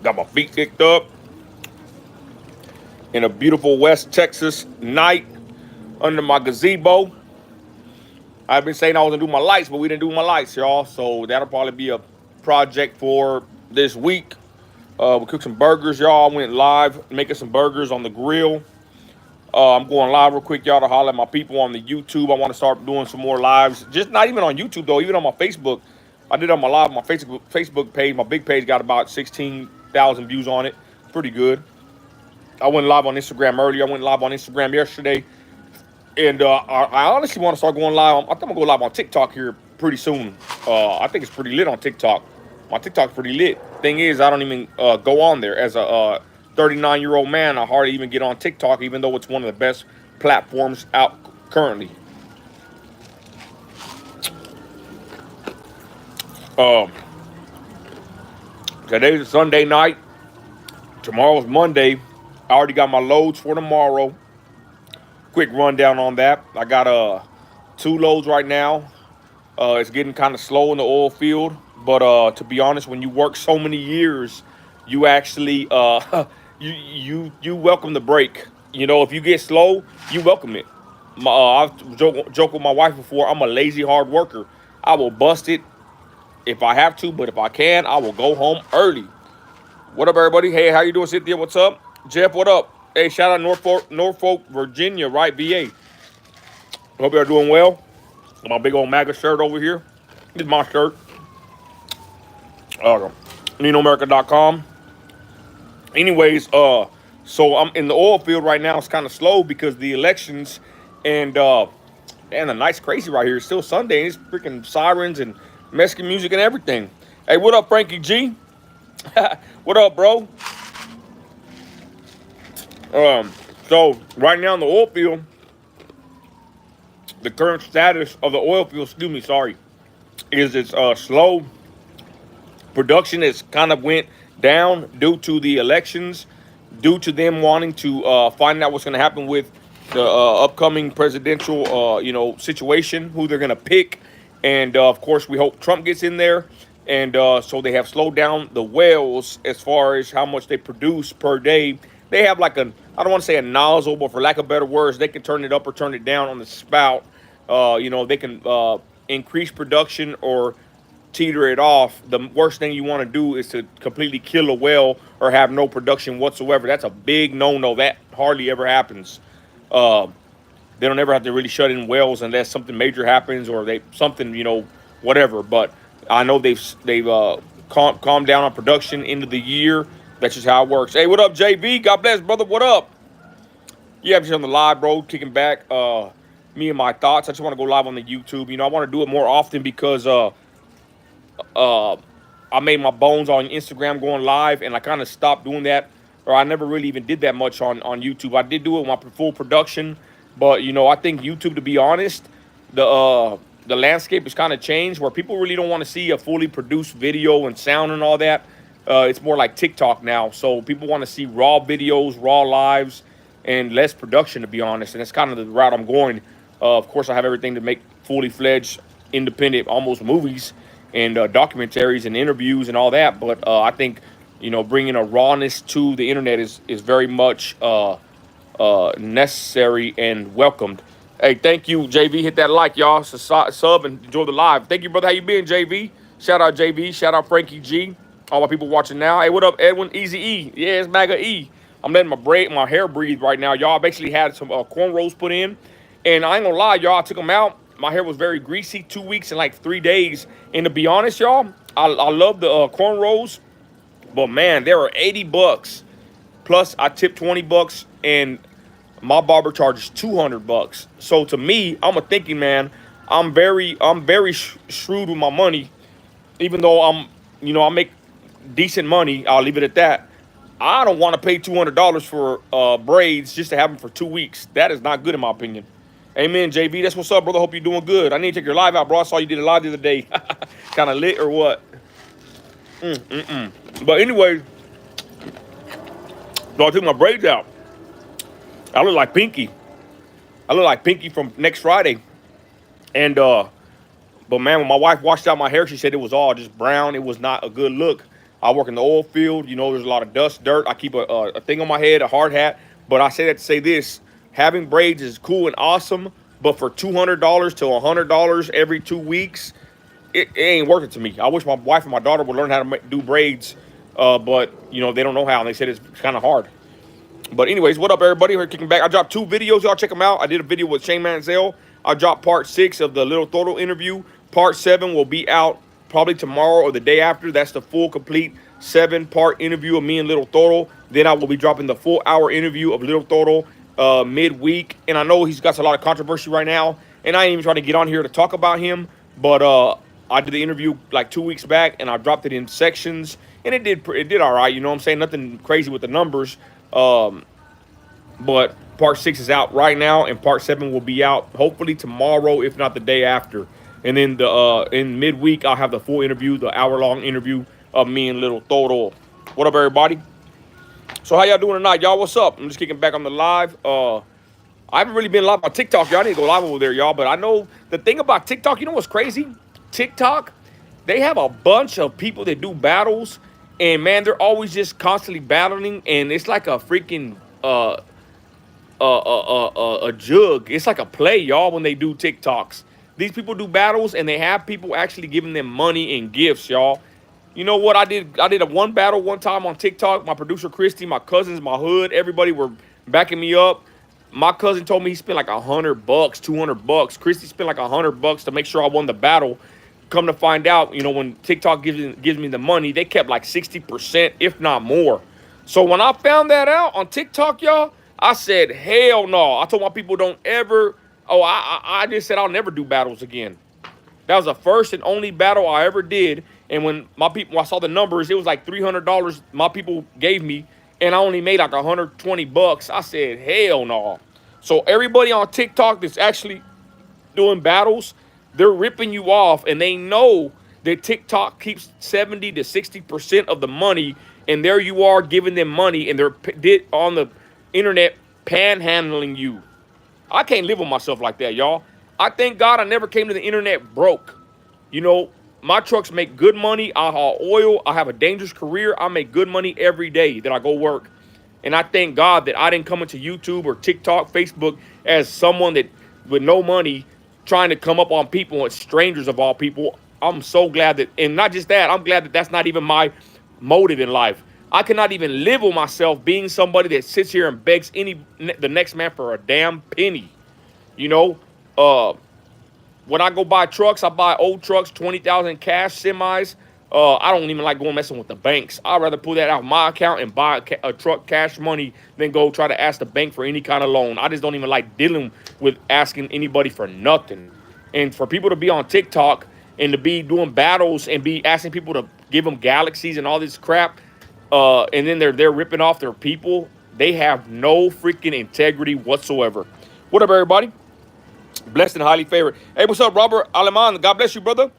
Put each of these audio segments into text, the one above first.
Got my feet kicked up in a beautiful West Texas night under my gazebo. I've been saying I was gonna do my lights, but we didn't do my lights, y'all. So that'll probably be a project for this week. We cooked some burgers, y'all. I went live making some burgers on the grill. I'm going live real quick, y'all, to holler at my people on the YouTube. I want to start doing some more lives. Just not even on YouTube though, even on my Facebook. I did on my live, my Facebook page. My big page got about 16,000 views on it. Pretty good. I went live on Instagram earlier. I went live on Instagram yesterday. And I honestly want to start going live. I think I'm going to go live on TikTok here pretty soon. I think it's pretty lit on TikTok. My TikTok's pretty lit. Thing is, I don't even go on there. As a 39-year-old man, I hardly even get on TikTok, even though it's one of the best platforms out currently. Um, Today's Sunday night. Tomorrow's Monday. I already got my loads for tomorrow. Quick rundown on that. I got 2 loads right now. It's getting kind of slow in the oil field, but to be honest, when you work so many years, you actually you welcome the break. You know, if you get slow, you welcome it. I've joked with my wife before. I'm a lazy hard worker. I will bust it if I have to, but if I can, I will go home early. What up, everybody? Hey, how you doing, Cynthia? What's up? Jeff, what up? Hey, shout out Norfolk, Virginia, right? VA. Hope you're doing well. My big old MAGA shirt over here. It's my shirt. NinoAmerica.com. Anyways, so I'm in the oil field right now. It's kind of slow because the elections and the night's crazy right here. It's still Sunday. It's freaking sirens and Mexican music and everything. Hey, what up, Frankie G? What up, bro? So right now in the oil field, the current status of the oil field, is it's slow. Production has kind of went down due to the elections, due to them wanting to find out what's going to happen with the upcoming presidential, situation, who they're going to pick. And, of course, we hope Trump gets in there. And so they have slowed down the wells as far as how much they produce per day. They have like I don't want to say a nozzle, but for lack of better words, they can turn it up or turn it down on the spout. They can increase production or teeter it off. The worst thing you want to do is to completely kill a well or have no production whatsoever. That's a big no-no. That hardly ever happens. They don't ever have to really shut in wells unless something major happens or whatever. But I know they've calmed down on production into the year. That's just how it works. Hey, what up, JV? God bless, brother. What up? Yeah, I'm just on the live, bro. Kicking back. Me and my thoughts. I just want to go live on the YouTube. I want to do it more often because I made my bones on Instagram going live, and I kind of stopped doing that, or I never really even did that much on YouTube. I did do it with my full production, but I think YouTube, to be honest, the landscape has kind of changed where people really don't want to see a fully produced video and sound and all that. It's more like TikTok now, so people want to see raw videos, raw lives, and less production, to be honest. And that's kind of the route I'm going. Of course, I have everything to make fully fledged, independent, almost movies and documentaries and interviews and all that. But I think, bringing a rawness to the internet is very much necessary and welcomed. Hey, thank you, JV. Hit that like, y'all. Sub and enjoy the live. Thank you, brother. How you been, JV? Shout out, JV. Shout out, Frankie G. All my people watching now. Hey, what up, Edwin? Easy E. Yeah, it's MAGA E. I'm letting my hair breathe right now, y'all. I basically had some cornrows put in. And I ain't gonna lie, y'all. I took them out. My hair was very greasy. 2 weeks and like 3 days. And to be honest, y'all, I love the cornrows. But, man, they were $80. Plus, I tipped $20. And my barber charges $200. So, to me, I'm a thinking man. I'm very shrewd with my money. Even though I make decent money, I'll leave it at that. I don't want to pay $200 for braids just to have them for 2 weeks. That is not good in my opinion. Amen, JV. That's what's up, brother. Hope you're doing good. I need to take your live out, bro. I saw you did a live the other day. Kind of lit or what? But anyway, so I took my braids out. I look like Pinky. I look like Pinky from next Friday. And but man, when my wife washed out my hair, she said it was all just brown. It was not a good look. I work in the oil field. You know, there's a lot of dust, dirt. I keep a thing on my head, a hard hat. But I say that to say this: having braids is cool and awesome, but for $200 to $100 every 2 weeks, it ain't worth it to me. I wish my wife and my daughter would learn how to do braids, but you know they don't know how, and they said it's kind of hard. But anyways, what up, everybody? We're kicking back. I dropped 2 videos. Y'all check them out. I did a video with Shane Manziel. I dropped part 6 of the Little Toro interview. Part 7 will be out probably tomorrow or the day after. That's the full, complete 7-part interview of me and Little Toro. Then I will be dropping the full hour interview of Little Toro midweek. And I know he's got a lot of controversy right now, and I ain't even trying to get on here to talk about him. But I did the interview like 2 weeks back, and I dropped it in sections, and it did all right. You know what I'm saying? Nothing crazy with the numbers. But part 6 is out right now, and part 7 will be out hopefully tomorrow, if not the day after. And then in midweek, I'll have the full interview, the hour-long interview of me and Little Toro. What up, everybody? So how y'all doing tonight? Y'all, what's up? I'm just kicking back on the live. I haven't really been live on TikTok. Y'all need to go live over there, y'all. But I know the thing about TikTok, you know what's crazy? TikTok, they have a bunch of people that do battles. And, man, they're always just constantly battling. And it's like a freaking a jug. It's like a play, y'all, when they do TikToks. These people do battles, and they have people actually giving them money and gifts, y'all. You know what I did? I did a one battle one time on TikTok. My producer, Christy, my cousins, my hood, everybody were backing me up. My cousin told me he spent like $100, $200. Christy spent like $100 to make sure I won the battle. Come to find out, you know, when TikTok gives me the money, they kept like 60%, if not more. So when I found that out on TikTok, y'all, I said, hell no. I told my people don't ever, I just said I'll never do battles again. That was the first and only battle I ever did. And when I saw the numbers, it was like $300 my people gave me, and I only made like $120. I said, hell no. So everybody on TikTok that's actually doing battles, they're ripping you off, and they know that TikTok keeps 70 to 60% of the money, and there you are giving them money, and they're on the internet panhandling you. I can't live with myself like that, y'all. I thank God I never came to the internet broke. You know, my trucks make good money. I haul oil. I have a dangerous career. I make good money every day that I go work. And I thank God that I didn't come into YouTube or TikTok, Facebook as someone that with no money trying to come up on people, as strangers of all people. I'm so glad that, and not just that, I'm glad that that's not even my motive in life. I cannot even live with myself being somebody that sits here and begs the next man for a damn penny. You know, when I go buy trucks, I buy old trucks, 20,000 cash semis. I don't even like going messing with the banks. I'd rather pull that out of my account and buy a truck cash money than go try to ask the bank for any kind of loan. I just don't even like dealing with asking anybody for nothing. And for people to be on TikTok and to be doing battles and be asking people to give them galaxies and all this crap, and then they're ripping off their people, they have no freaking integrity whatsoever. What up, everybody? Blessed and highly favored. Hey, what's up, Robert Aleman? God bless you, brother.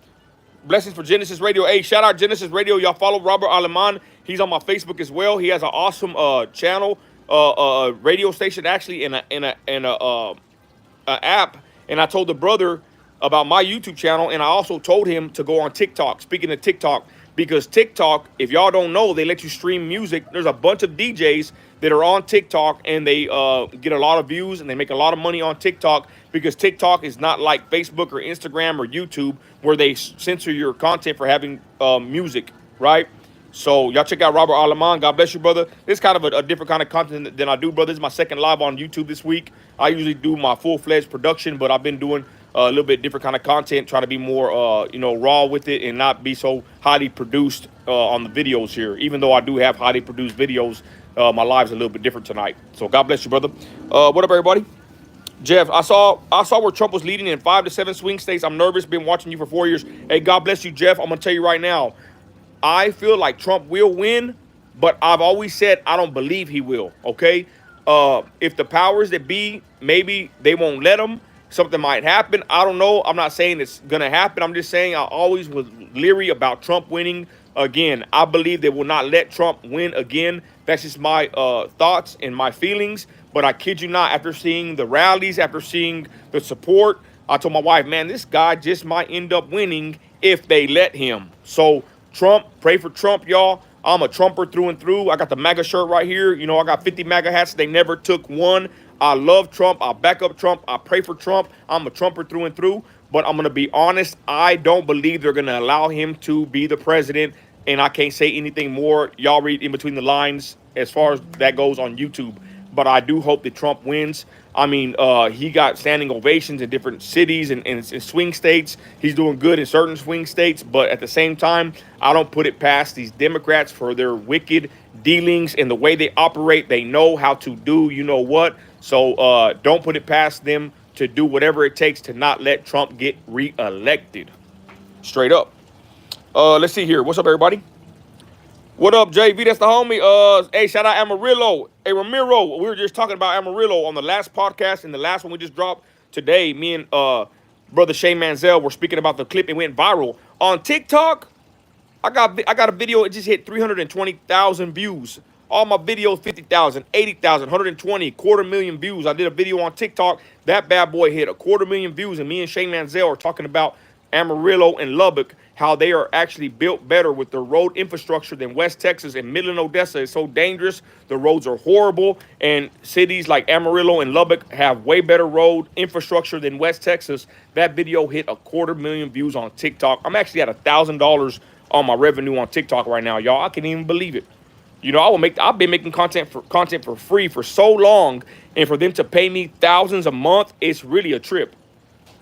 Blessings for Genesis Radio. Hey, shout out Genesis Radio. Y'all follow Robert Aleman. He's on my Facebook as well. He has an awesome channel, radio station actually, in a app. And I told the brother about my YouTube channel, and I also told him to go on TikTok. Speaking of TikTok, because TikTok, if y'all don't know, they let you stream music. There's a bunch of DJs that are on TikTok, and they get a lot of views, and they make a lot of money on TikTok, because TikTok is not like Facebook or Instagram or YouTube where they censor your content for having music, right? So y'all check out Robert Aleman. God bless you, brother. This is kind of a different kind of content than I do, brother. This is my second live on YouTube this week. I usually do my full-fledged production, but I've been doing a little bit different kind of content, trying to be more, raw with it and not be so highly produced on the videos here. Even though I do have highly produced videos, my live's a little bit different tonight. So God bless you, brother. What up, everybody? Jeff, I saw where Trump was leading in 5 to 7 swing states. I'm nervous. Been watching you for 4 years. Hey, God bless you, Jeff. I'm gonna tell you right now, I feel like Trump will win, but I've always said I don't believe he will. Okay, if the powers that be, maybe they won't let him. Something might happen. I don't know. I'm not saying it's gonna happen. I'm just saying I always was leery about Trump winning again. I believe they will not let Trump win again. That's just my thoughts and my feelings. But I kid you not, after seeing the rallies, after seeing the support, I told my wife, man, this guy just might end up winning if they let him. So Trump, pray for Trump, y'all. I'm a Trumper through and through. I got the MAGA shirt right here. You know, I got 50 MAGA hats. They never took one. I love Trump. I back up Trump. I pray for Trump. I'm a Trumper through and through. But I'm going to be honest. I don't believe they're going to allow him to be the president. And I can't say anything more. Y'all read in between the lines as far as that goes on YouTube. But I do hope that Trump wins. I mean, he got standing ovations in different cities and in swing states. He's doing good in certain swing states. But at the same time, I don't put it past these Democrats for their wicked dealings and the way they operate. They know how to do you know what. So don't put it past them to do whatever it takes to not let Trump get reelected. Straight up. Let's see here. What's up, everybody? What up, JV? That's the homie. Hey, shout out Amarillo. Hey, Ramiro. We were just talking about Amarillo on the last podcast, and the last one we just dropped today. Me and brother Shane Manziel were speaking about the clip. It went viral on TikTok. I got a video. It just hit 320,000 views. All my videos, 50,000, 80,000, 120, 250,000 views. I did a video on TikTok. That bad boy hit 250,000 views, and me and Shane Manziel are talking about Amarillo and Lubbock, how they are actually built better with their road infrastructure than West Texas and Midland, Odessa. Is so dangerous. The roads are horrible, and cities like Amarillo and Lubbock have way better road infrastructure than West Texas. That video hit 250,000 views on TikTok. I'm actually at $1,000 on my revenue on TikTok right now, y'all. I can't even believe it. You know, I've been making content for free for so long, and for them to pay me thousands a month, it's really a trip.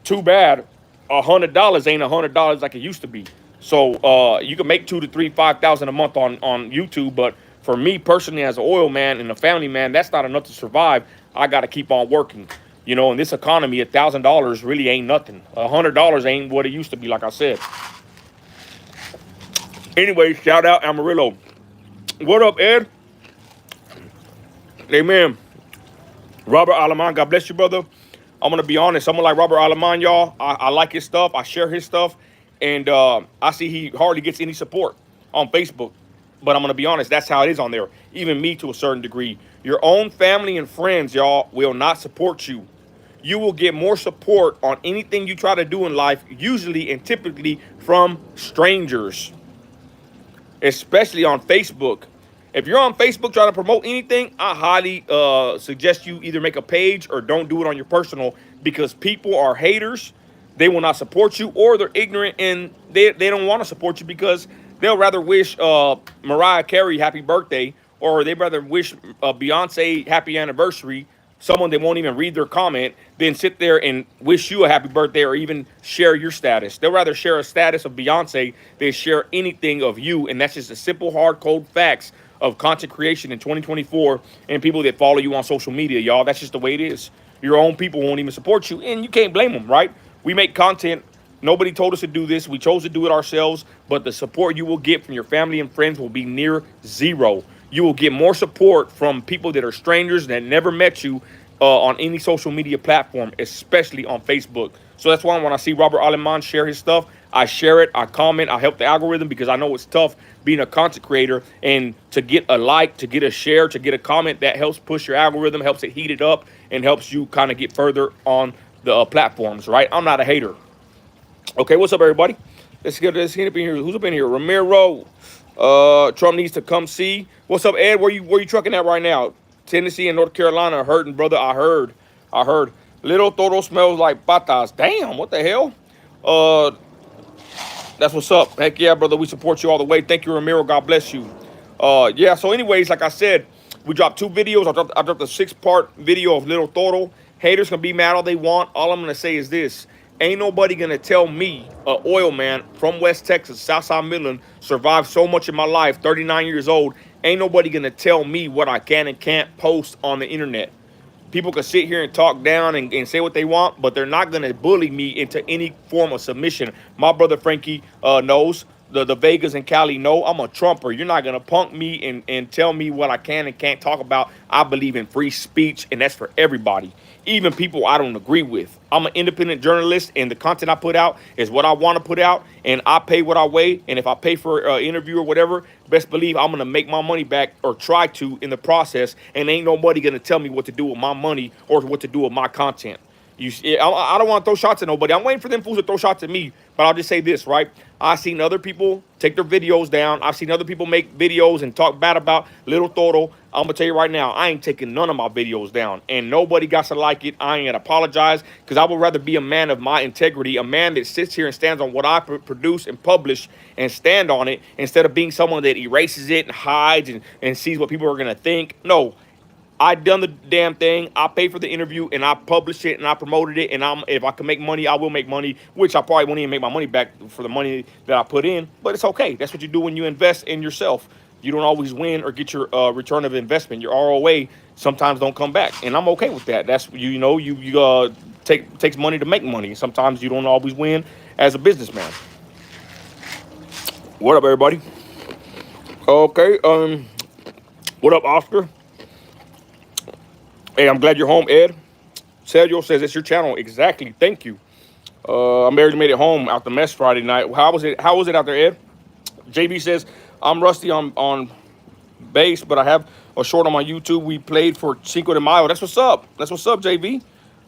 Too bad $100 ain't $100 like it used to be. So you can make $2,000 to $3,000, $5,000 a month on YouTube, but for me personally, as an oil man and a family man, that's not enough to survive. I got to keep on working. You know, in this economy, $1,000 really ain't nothing. $100 ain't what it used to be, like I said. Anyway, shout out Amarillo. What up, Ed? Amen. Robert Alaman, God bless you, brother. I'm going to be honest. Someone like Robert Alaman, y'all, I like his stuff. I share his stuff. And I see he hardly gets any support on Facebook. But I'm going to be honest. That's how it is on there. Even me to a certain degree. Your own family and friends, y'all, will not support you. You will get more support on anything you try to do in life, usually and typically from strangers. Especially on Facebook. If you're on Facebook trying to promote anything, I highly suggest you either make a page or don't do it on your personal, because people are haters. They will not support you, or they're ignorant and they don't want to support you because they'll rather wish Mariah Carey happy birthday, or they'd rather wish Beyonce happy anniversary, someone that won't even read their comment, than sit there and wish you a happy birthday or even share your status. They'll rather share a status of Beyonce than share anything of you, and that's just the simple, hard, cold facts of content creation in 2024 and people that follow you on social media, y'all. That's just the way it is. Your own people won't even support you, and you can't blame them, right? We make content. Nobody told us to do this. We chose to do it ourselves, but the support you will get from your family and friends will be near zero. You will get more support from people that are strangers that never met you on any social media platform, especially on Facebook. So that's why when I see Robert Aleman share his stuff, I share it, I comment, I help the algorithm, because I know it's tough being a content creator, and to get a like, to get a share, to get a comment, that helps push your algorithm, helps it heat it up, and helps you kind of get further on the platforms, right? I'm not a hater. Okay, what's up, everybody? Let's get up in here. Who's up in here? Ramiro. Trump needs to come see. What's up, Ed? Where you trucking at right now? Tennessee and North Carolina are hurting, brother. I heard. Little Toro smells like patas. Damn, what the hell? That's what's up. Heck yeah, brother. We support you all the way. Thank you, Ramiro. God bless you. Yeah, so anyways, like I said, we dropped 2 videos. I dropped a 6-part video of Little Toro. Haters can be mad all they want. All I'm going to say is this. Ain't nobody going to tell me, a oil man from West Texas, Southside Midland, survived so much in my life, 39 years old. Ain't nobody going to tell me what I can and can't post on the internet. People can sit here and talk down and say what they want, but they're not going to bully me into any form of submission. My brother Frankie knows. The Vegas and Cali know I'm a Trumper. You're not going to punk me and tell me what I can and can't talk about. I believe in free speech, and that's for everybody, even people I don't agree with. I'm an independent journalist, and the content I put out is what I want to put out, and I pay what I weigh. And if I pay for an interview or whatever, best believe I'm going to make my money back, or try to, in the process, and ain't nobody going to tell me what to do with my money or what to do with my content. I don't want to throw shots at nobody. I'm waiting for them fools to throw shots at me. But I'll just say this, right? I've seen other people take their videos down. I've seen other people make videos and talk bad about Little Toro. I'm gonna tell you right now, I ain't taking none of my videos down, and nobody got to like it. I ain't gonna apologize because I would rather be a man of my integrity, a man that sits here and stands on what I produce and publish and stand on it, instead of being someone that erases it and hides and sees what people are gonna think. No, I done the damn thing. I paid for the interview and I published it and I promoted it. And if I can make money, I will make money, which I probably won't even make my money back for the money that I put in. But it's okay. That's what you do when you invest in yourself. You don't always win or get your return of investment. Your ROA sometimes don't come back, and I'm okay with that. That's takes money to make money. Sometimes you don't always win as a businessman. What up, everybody? Okay. What up, Oscar? Hey, I'm glad you're home, Ed. Sergio says it's your channel. Exactly. Thank you. I barely made it home out the mess Friday night. How was it? How was it out there, Ed? JB says I'm rusty on bass, but I have a short on my YouTube. We played for Cinco de Mayo. That's what's up. That's what's up, JB.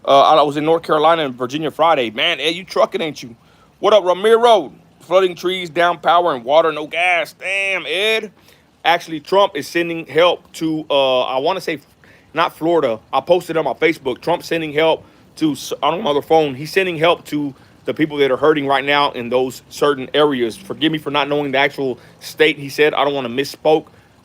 I was in North Carolina and Virginia Friday. Man, Ed, you trucking, ain't you? What up, Ramiro? Flooding trees, down power and water, no gas. Damn, Ed. Actually, Trump is sending help to, I want to say, not Florida. I posted on my Facebook. Trump sending help to, on my other phone, he's sending help to the people that are hurting right now in those certain areas. Forgive me for not knowing the actual state he said. I don't want to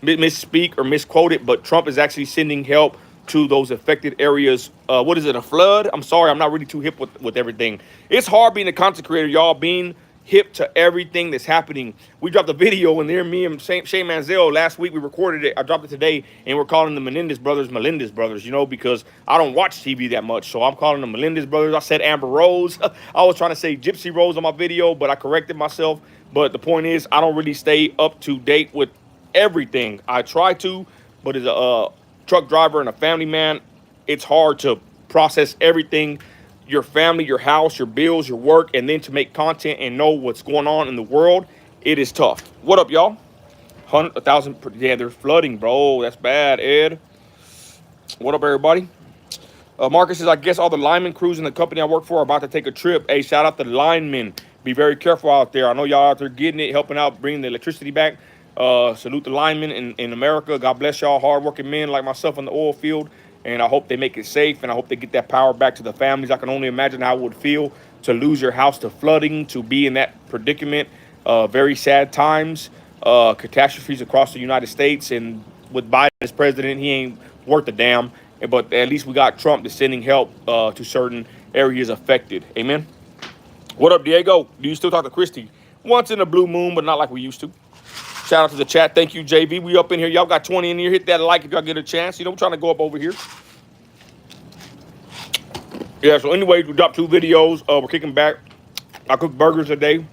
misspeak or misquote it, but Trump is actually sending help to those affected areas. What is it, a flood? I'm sorry, I'm not really too hip with everything. It's hard being a content creator, y'all, being hip to everything that's happening. We dropped a video, and there, me and Shane Manziel, last week we recorded it. I dropped it today, and we're calling the Melendez brothers, you know, because I don't watch TV that much, so I'm calling them Melendez brothers. I said Amber Rose. I was trying to say Gypsy Rose on my video, but I corrected myself. But the point is, I don't really stay up to date with everything. I try to, but as a truck driver and a family man, it's hard to process everything, your family, your house, your bills, your work, and then to make content and know what's going on in the world. It is tough. What up, y'all? 100,000. Yeah, they're flooding, bro. That's bad, Ed. What up, everybody? Marcus says, I guess all the lineman crews in the company I work for are about to take a trip. Hey, shout out to the linemen. Be very careful out there. I know y'all out there getting it, helping out, bringing the electricity back. Salute the linemen in America. God bless y'all, hardworking men like myself in the oil field. And I hope they make it safe, and I hope they get that power back to the families. I can only imagine how it would feel to lose your house to flooding, to be in that predicament. Very sad times, catastrophes across the United States. And with Biden as president, he ain't worth a damn. But at least we got Trump that's sending help to certain areas affected. Amen. What up, Diego? Do you still talk to Christy? Once in a blue moon, but not like we used to. Shout out to the chat. Thank you, JV. We up in here. Y'all got 20 in here. Hit that like if y'all get a chance. You know, I'm trying to go up over here. Yeah, so anyways, we dropped 2 videos. We're kicking back. I cooked burgers today.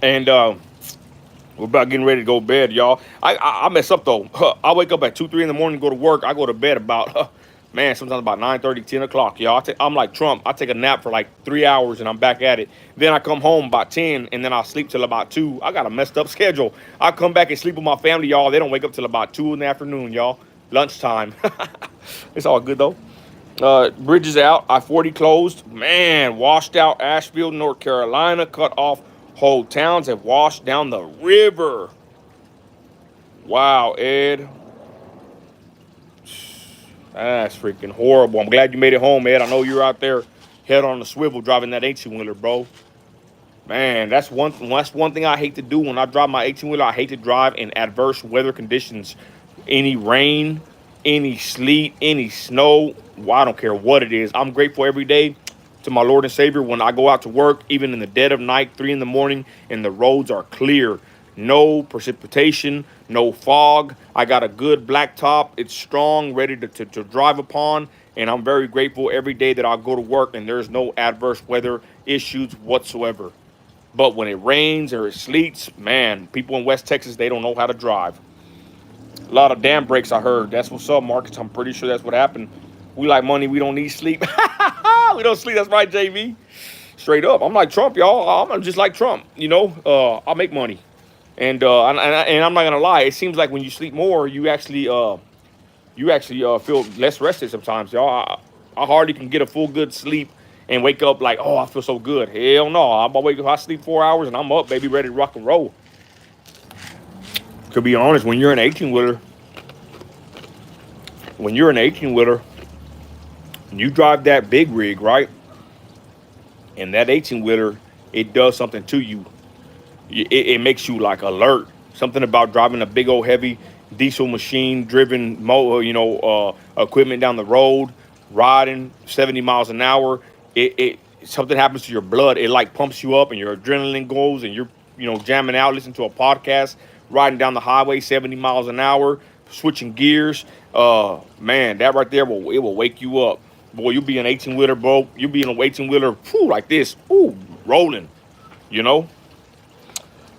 And we're about getting ready to go to bed, y'all. I mess up, though. I wake up at 2, 3 in the morning, go to work. I go to bed about, sometimes about 9:30, 10 o'clock, y'all. I'm like Trump. I take a nap for like 3 hours, and I'm back at it. Then I come home about 10, and then I'll sleep till about 2. I got a messed up schedule. I come back and sleep with my family, y'all. They don't wake up till about 2 in the afternoon, y'all. Lunchtime. It's all good, though. Bridges out. I-40 closed. Man, washed out Asheville, North Carolina. Cut off. Whole towns have washed down the river. Wow, Ed. That's freaking horrible. I'm glad you made it home, Ed. I know you're out there head on the swivel driving that 18-wheeler, bro. Man, that's one thing I hate to do when I drive my 18-wheeler. I hate to drive in adverse weather conditions. Any rain, any sleet, any snow. Well, I don't care what it is. I'm grateful every day to my Lord and Savior when I go out to work, even in the dead of night, 3 in the morning, and the roads are clear. No precipitation, no fog. I got a good black top. It's strong, ready to drive upon. And I'm very grateful every day that I go to work and there's no adverse weather issues whatsoever. But when it rains or it sleets, man, people in West Texas, they don't know how to drive. A lot of dam breaks, I heard. That's what's up, Marcus. I'm pretty sure that's what happened. We like money. We don't need sleep. We don't sleep. That's right, JV. Straight up. I'm like Trump, y'all. I'm just like Trump. You know, I make money. And I'm not gonna lie. It seems like when you sleep more, you actually feel less rested sometimes, y'all. I hardly can get a full good sleep and wake up like, oh, I feel so good. Hell no. I'm gonna wake up, I sleep 4 hours and I'm up, baby, ready to rock and roll. To be honest, when you're an 18-wheeler, when you're an 18-wheeler, and you drive that big rig, right? And that 18-wheeler, it does something to you. It makes you like alert. Something about driving a big old heavy diesel machine driven equipment down the road, riding 70 miles an hour. It something happens to your blood. It like pumps you up and your adrenaline goes and you're jamming out, listening to a podcast, riding down the highway 70 miles an hour, switching gears. Man, that right there will wake you up. Boy, you'll be an 18-wheeler, bro. You'll be in an 18-wheeler like this, rolling, you know.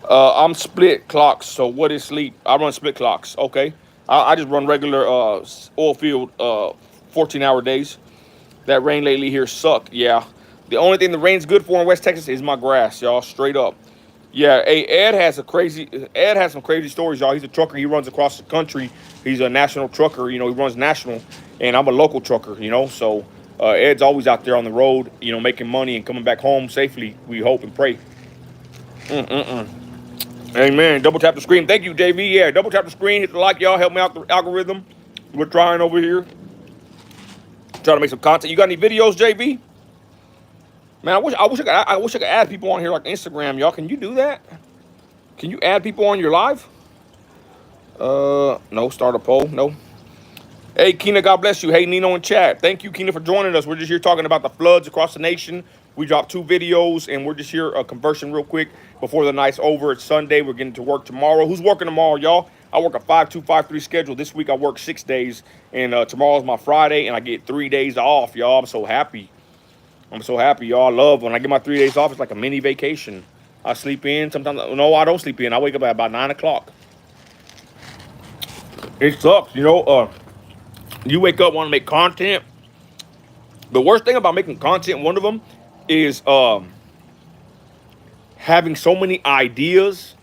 I'm split clocks. So what is sleep? I run split clocks. Okay. I just run regular oil field 14-hour days. That rain lately here sucked. Yeah. The only thing the rain's good for in West Texas is my grass, y'all. Straight up. Yeah. Hey, Ed has some crazy stories, y'all. He's a trucker. He runs across the country. He's a national trucker. He runs national, and I'm a local trucker. So Ed's always out there on the road, making money and coming back home safely. We hope and pray. Amen. Double tap the screen. Thank you, JV. Yeah, double tap the screen. Hit the like, y'all. Help me out the algorithm. We're trying over here. Trying to make some content. You got any videos, JV? Man, I wish I could add people on here like Instagram, y'all. Can you do that? Can you add people on your live? No. Start a poll. No. Hey, Keena, God bless you. Hey, Nino in chat. Thank you, Keena, for joining us. We're just here talking about the floods across the nation. We dropped 2 videos, and we're just here conversing real quick before the night's over. It's Sunday. We're getting to work tomorrow. Who's working tomorrow, y'all? I work a 5-2, 5-3 schedule. This week I work 6 days, and tomorrow's my Friday, and I get 3 days off, y'all. I'm so happy. Y'all. I love when I get my 3 days off. It's like a mini vacation. I sleep in. Sometimes, no, I don't sleep in. I wake up at about 9 o'clock. It sucks, You wake up, want to make content. The worst thing about making content, one of them, is having so many ideas,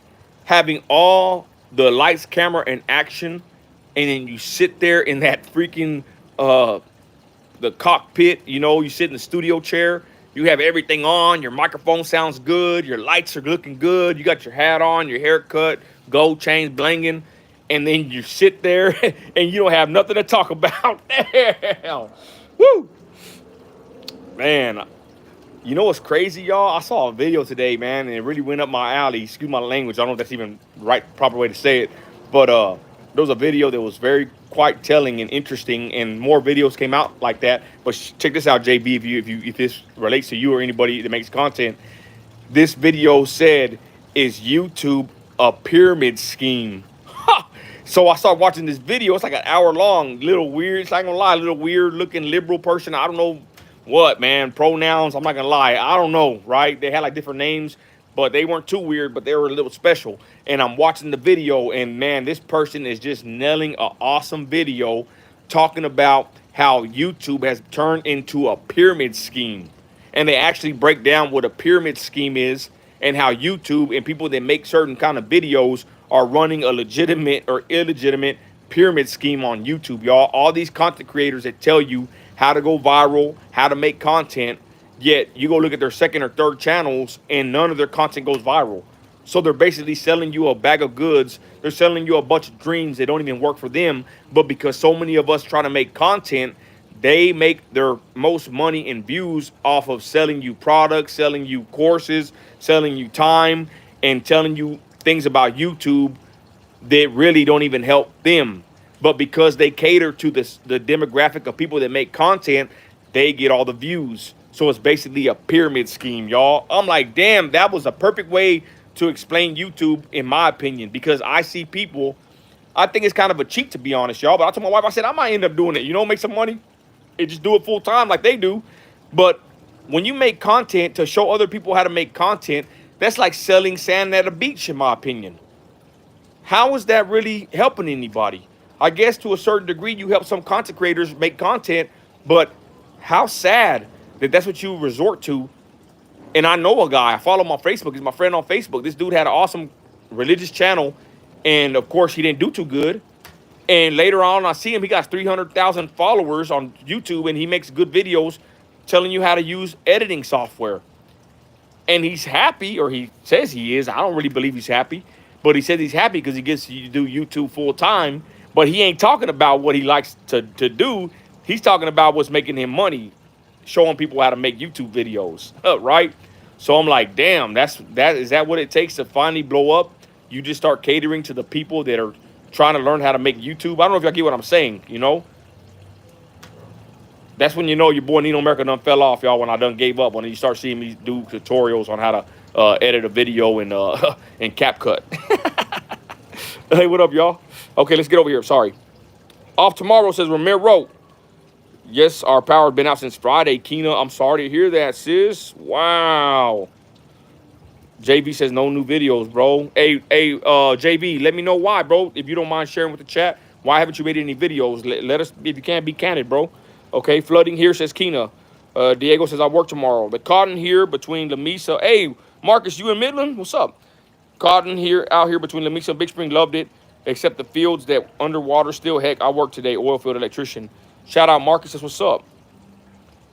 having all the lights, camera, and action, and then you sit there in that freaking the cockpit. You sit in the studio chair. You have everything on. Your microphone sounds good. Your lights are looking good. You got your hat on, your hair cut, gold chains blinging. And then you sit there and you don't have nothing to talk about. Damn. Woo. Man, you know what's crazy, y'all? I saw a video today, man, and it really went up my alley. Excuse my language. I don't know if that's even proper way to say it. But there was a video that was very quite telling and interesting, and more videos came out like that. But check this out, JB, if this relates to you or anybody that makes content. This video said, is YouTube a pyramid scheme? So I started watching this video. It's like an hour long, little weird. It's not gonna lie, little weird looking liberal person. I don't know what, man. Pronouns, I'm not gonna lie. I don't know, right? They had like different names, but they weren't too weird, but they were a little special. And I'm watching the video, and man, this person is just nailing an awesome video talking about how YouTube has turned into a pyramid scheme. And they actually break down what a pyramid scheme is and how YouTube and people that make certain kind of videos are running a legitimate or illegitimate pyramid scheme on YouTube, y'all. All these content creators that tell you how to go viral, how to make content, yet you go look at their second or third channels and none of their content goes viral. So they're basically selling you a bag of goods. They're selling you a bunch of dreams that don't even work for them. But because so many of us try to make content, they make their most money in views off of selling you products, selling you courses, selling you time, and telling you things about YouTube that really don't even help them. But because they cater to the demographic of people that make content, they get all the views. So it's basically a pyramid scheme, y'all. I'm like, damn, that was a perfect way to explain YouTube, in my opinion, because I see people, I think it's kind of a cheat, to be honest, y'all. But I told my wife, I said, I might end up doing it, make some money and just do it full time like they do. But when you make content to show other people how to make content, that's like selling sand at a beach, in my opinion. How is that really helping anybody? I guess to a certain degree, you help some content creators make content, but how sad that that's what you resort to. And I know a guy, I follow him on Facebook. He's my friend on Facebook. This dude had an awesome religious channel, and of course, he didn't do too good. And later on, I see him, he got 300,000 followers on YouTube, and he makes good videos. telling you how to use editing software. And he's happy, or he says he is. I don't really believe he's happy, but he says he's happy because he gets to do YouTube full time. But he ain't talking about what he likes to do. He's talking about what's making him money, showing people how to make YouTube videos, right? So I'm like, damn, is that what it takes to finally blow up? You just start catering to the people that are trying to learn how to make YouTube. I don't know if y'all get what I'm saying, you know? That's when you know your boy Nino America done fell off, y'all, when I done gave up. When you start seeing me do tutorials on how to edit a video in in CapCut. Hey, what up, y'all? Okay, let's get over here. Sorry. Off tomorrow, says Ramiro. Yes, our power's been out since Friday. Keena, I'm sorry to hear that, sis. Wow. JV says no new videos, bro. Hey, JV, let me know why, bro. If you don't mind sharing with the chat, why haven't you made any videos? Let us, if you can, be candid, bro. Okay, flooding here, says Keena. Diego says I work tomorrow. The cotton here between Lamesa. Hey, Marcus, you in Midland? What's up? Cotton here, out here between Lamesa and Big Spring. Loved it, except the fields that underwater still. Heck, I work today, oil field electrician. Shout out Marcus, says what's up.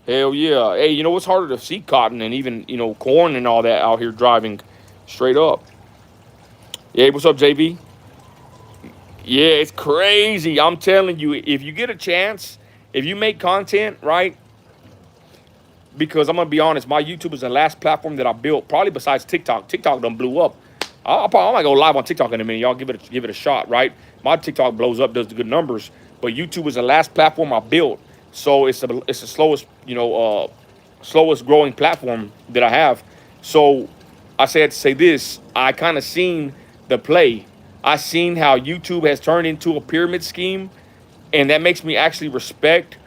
Hell yeah. Hey, you know what's harder to see cotton and even, you know, corn and all that out here driving straight up. Yeah, what's up, JV? Yeah, it's crazy. I'm telling you, if you get a chance, if you make content, right? Because I'm going to be honest, my YouTube is the last platform that I built, probably besides TikTok. TikTok done blew up. I might go live on TikTok in a minute. Y'all give it a shot, right? My TikTok blows up, does the good numbers. But YouTube is the last platform I built. So it's the slowest, you know, slowest growing platform that I have. So I said to say this, I kind of seen the play. I seen how YouTube has turned into a pyramid scheme, and that makes me actually respect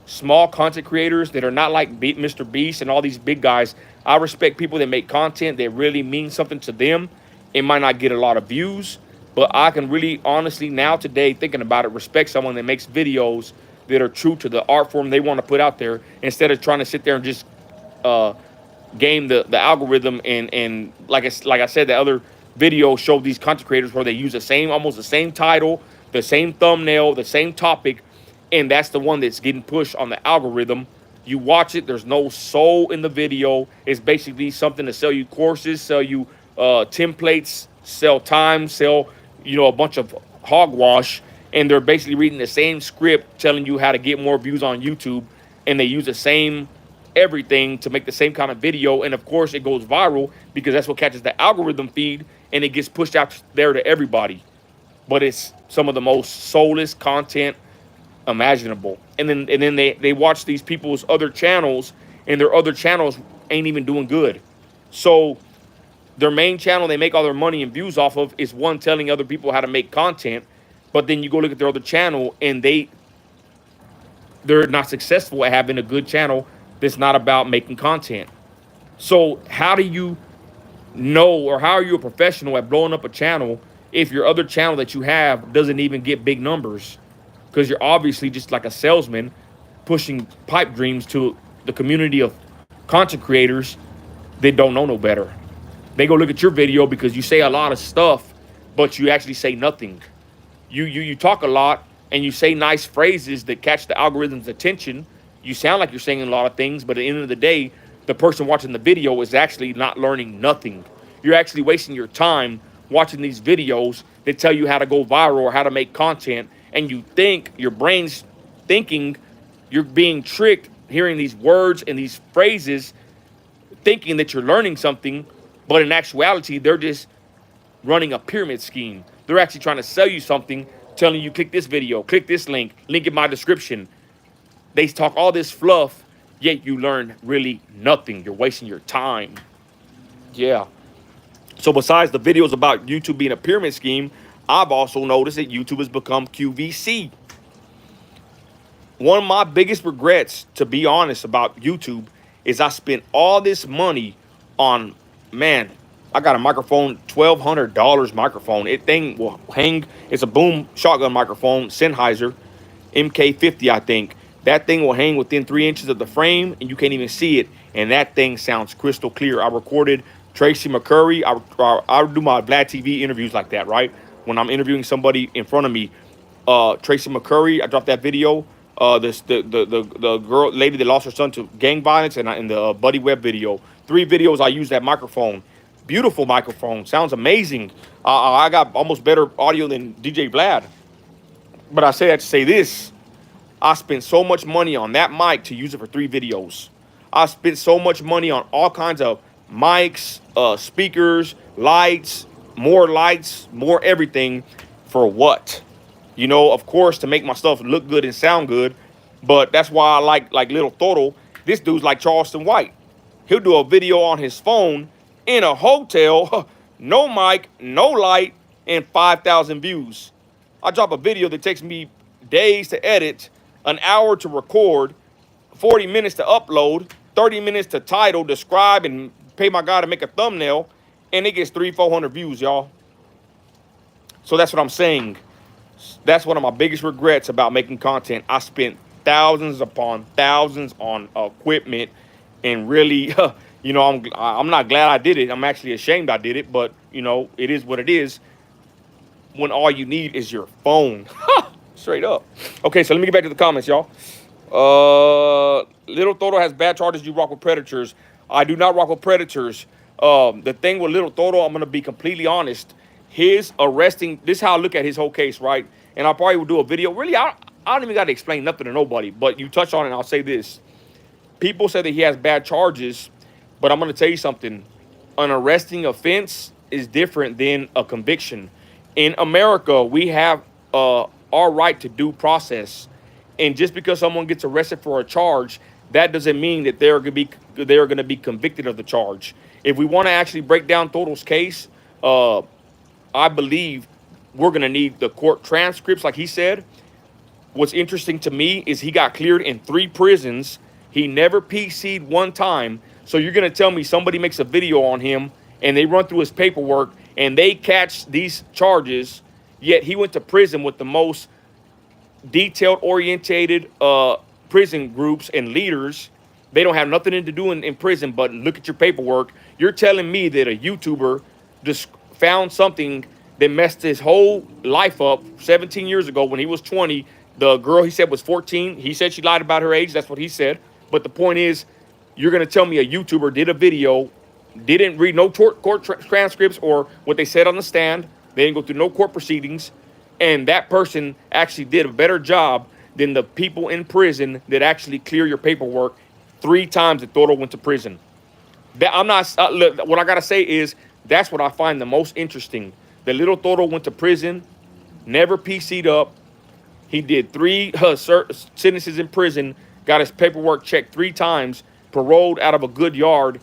small content creators that are not like Mr. Beast and all these big guys. I respect people that make content that really means something to them. It might not get a lot of views, but I can really honestly now today thinking about it, respect someone that makes videos that are true to the art form they want to put out there, instead of trying to sit there and just game the algorithm and like I said, the other video showed these content creators where they use almost the same title, the same thumbnail, the same topic, and that's the one that's getting pushed on the algorithm. You watch it, there's no soul in the video. It's basically something to sell you courses, sell you templates, sell time, sell, you know, a bunch of hogwash. And they're basically reading the same script telling you how to get more views on YouTube. And they use the same everything to make the same kind of video. And of course, it goes viral because that's what catches the algorithm feed, and it gets pushed out there to everybody. But it's some of the most soulless content imaginable. And then they watch these people's other channels, and their other channels ain't even doing good. So their main channel they make all their money and views off of is one telling other people how to make content. But then you go look at their other channel, and they're not successful at having a good channel that's not about making content. So how do you know, or how are you a professional at blowing up a channel if your other channel that you have doesn't even get big numbers? Because you're obviously just like a salesman pushing pipe dreams to the community of content creators that don't know no better. They go look at your video because you say a lot of stuff, but you actually say nothing. You talk a lot and you say nice phrases that catch the algorithm's attention. You sound like you're saying a lot of things, but at the end of the day, the person watching the video is actually not learning nothing. You're actually wasting your time watching these videos that tell you how to go viral or how to make content, and you think, your brain's thinking you're being tricked, hearing these words and these phrases, thinking that you're learning something, but in actuality, they're just running a pyramid scheme. They're actually trying to sell you something, telling you click this video, click this link in my description. They talk all this fluff, yet you learn really nothing. You're wasting your time. Yeah. So besides the videos about YouTube being a pyramid scheme, I've also noticed that YouTube has become QVC. One of my biggest regrets, to be honest, about YouTube is I spent all this money on, man, I got a microphone, $1,200 microphone. It thing will hang. It's a boom shotgun microphone, Sennheiser, MK50, I think. That thing will hang within 3 inches of the frame, and you can't even see it. And that thing sounds crystal clear. I recorded Tracy McCurry. I do my Vlad TV interviews like that, right? When I'm interviewing somebody in front of me, Tracy McCurry, I dropped that video. The girl lady that lost her son to gang violence, and in the Buddy Webb video. 3 videos I used that microphone. Beautiful microphone, sounds amazing. I got almost better audio than DJ Vlad. But I say that to say this: I spent so much money on that mic to use it for 3 videos. I spent so much money on all kinds of mics, speakers, lights, more everything. For what? You know, of course, to make my stuff look good and sound good. But that's why I like Little Toro. This dude's like Charleston White. He'll do a video on his phone in a hotel, no mic, no light, and 5,000 views. I drop a video that takes me days to edit, an hour to record, 40 minutes to upload, 30 minutes to title, describe, and pay my guy to make a thumbnail, and it gets 300-400 views, y'all. So that's what I'm saying. That's one of my biggest regrets about making content. I spent thousands upon thousands on equipment, and really, you know, I'm not glad I did it. I'm actually ashamed I did it, but you know, it is what it is. When all you need is your phone, straight up. Okay, so let me get back to the comments, y'all. Little Toro has bad charges. You rock with predators. I do not rock with predators. The thing with Little Toro, I'm gonna be completely honest. His arresting, this is how I look at his whole case, right? And I probably will do a video. Really, I don't even got to explain nothing to nobody. But you touch on it, and I'll say this. People say that he has bad charges, but I'm going to tell you something. An arresting offense is different than a conviction. In America, we have our right to due process. And just because someone gets arrested for a charge, that doesn't mean that they're going to be convicted of the charge. If we want to actually break down Toro's case, I believe we're going to need the court transcripts, like he said. What's interesting to me is he got cleared in 3 prisons. He never PC'd one time. So you're going to tell me somebody makes a video on him and they run through his paperwork and they catch these charges, yet he went to prison with the most detailed orientated prison groups and leaders. They don't have nothing to do in prison but look at your paperwork. You're telling me that a YouTuber just found something that messed his whole life up 17 years ago when he was 20. The girl he said was 14. He said she lied about her age. That's what he said. But the point is, you're going to tell me a YouTuber did a video, didn't read no court transcripts or what they said on the stand. They didn't go through no court proceedings. And that person actually did a better job than the people in prison that actually clear your paperwork 3 times that Toro went to prison. That I'm not. Look, what I gotta say is that's what I find the most interesting. The Little Toro went to prison, never PC'd up. He did 3 sentences in prison, got his paperwork checked 3 times, paroled out of a good yard,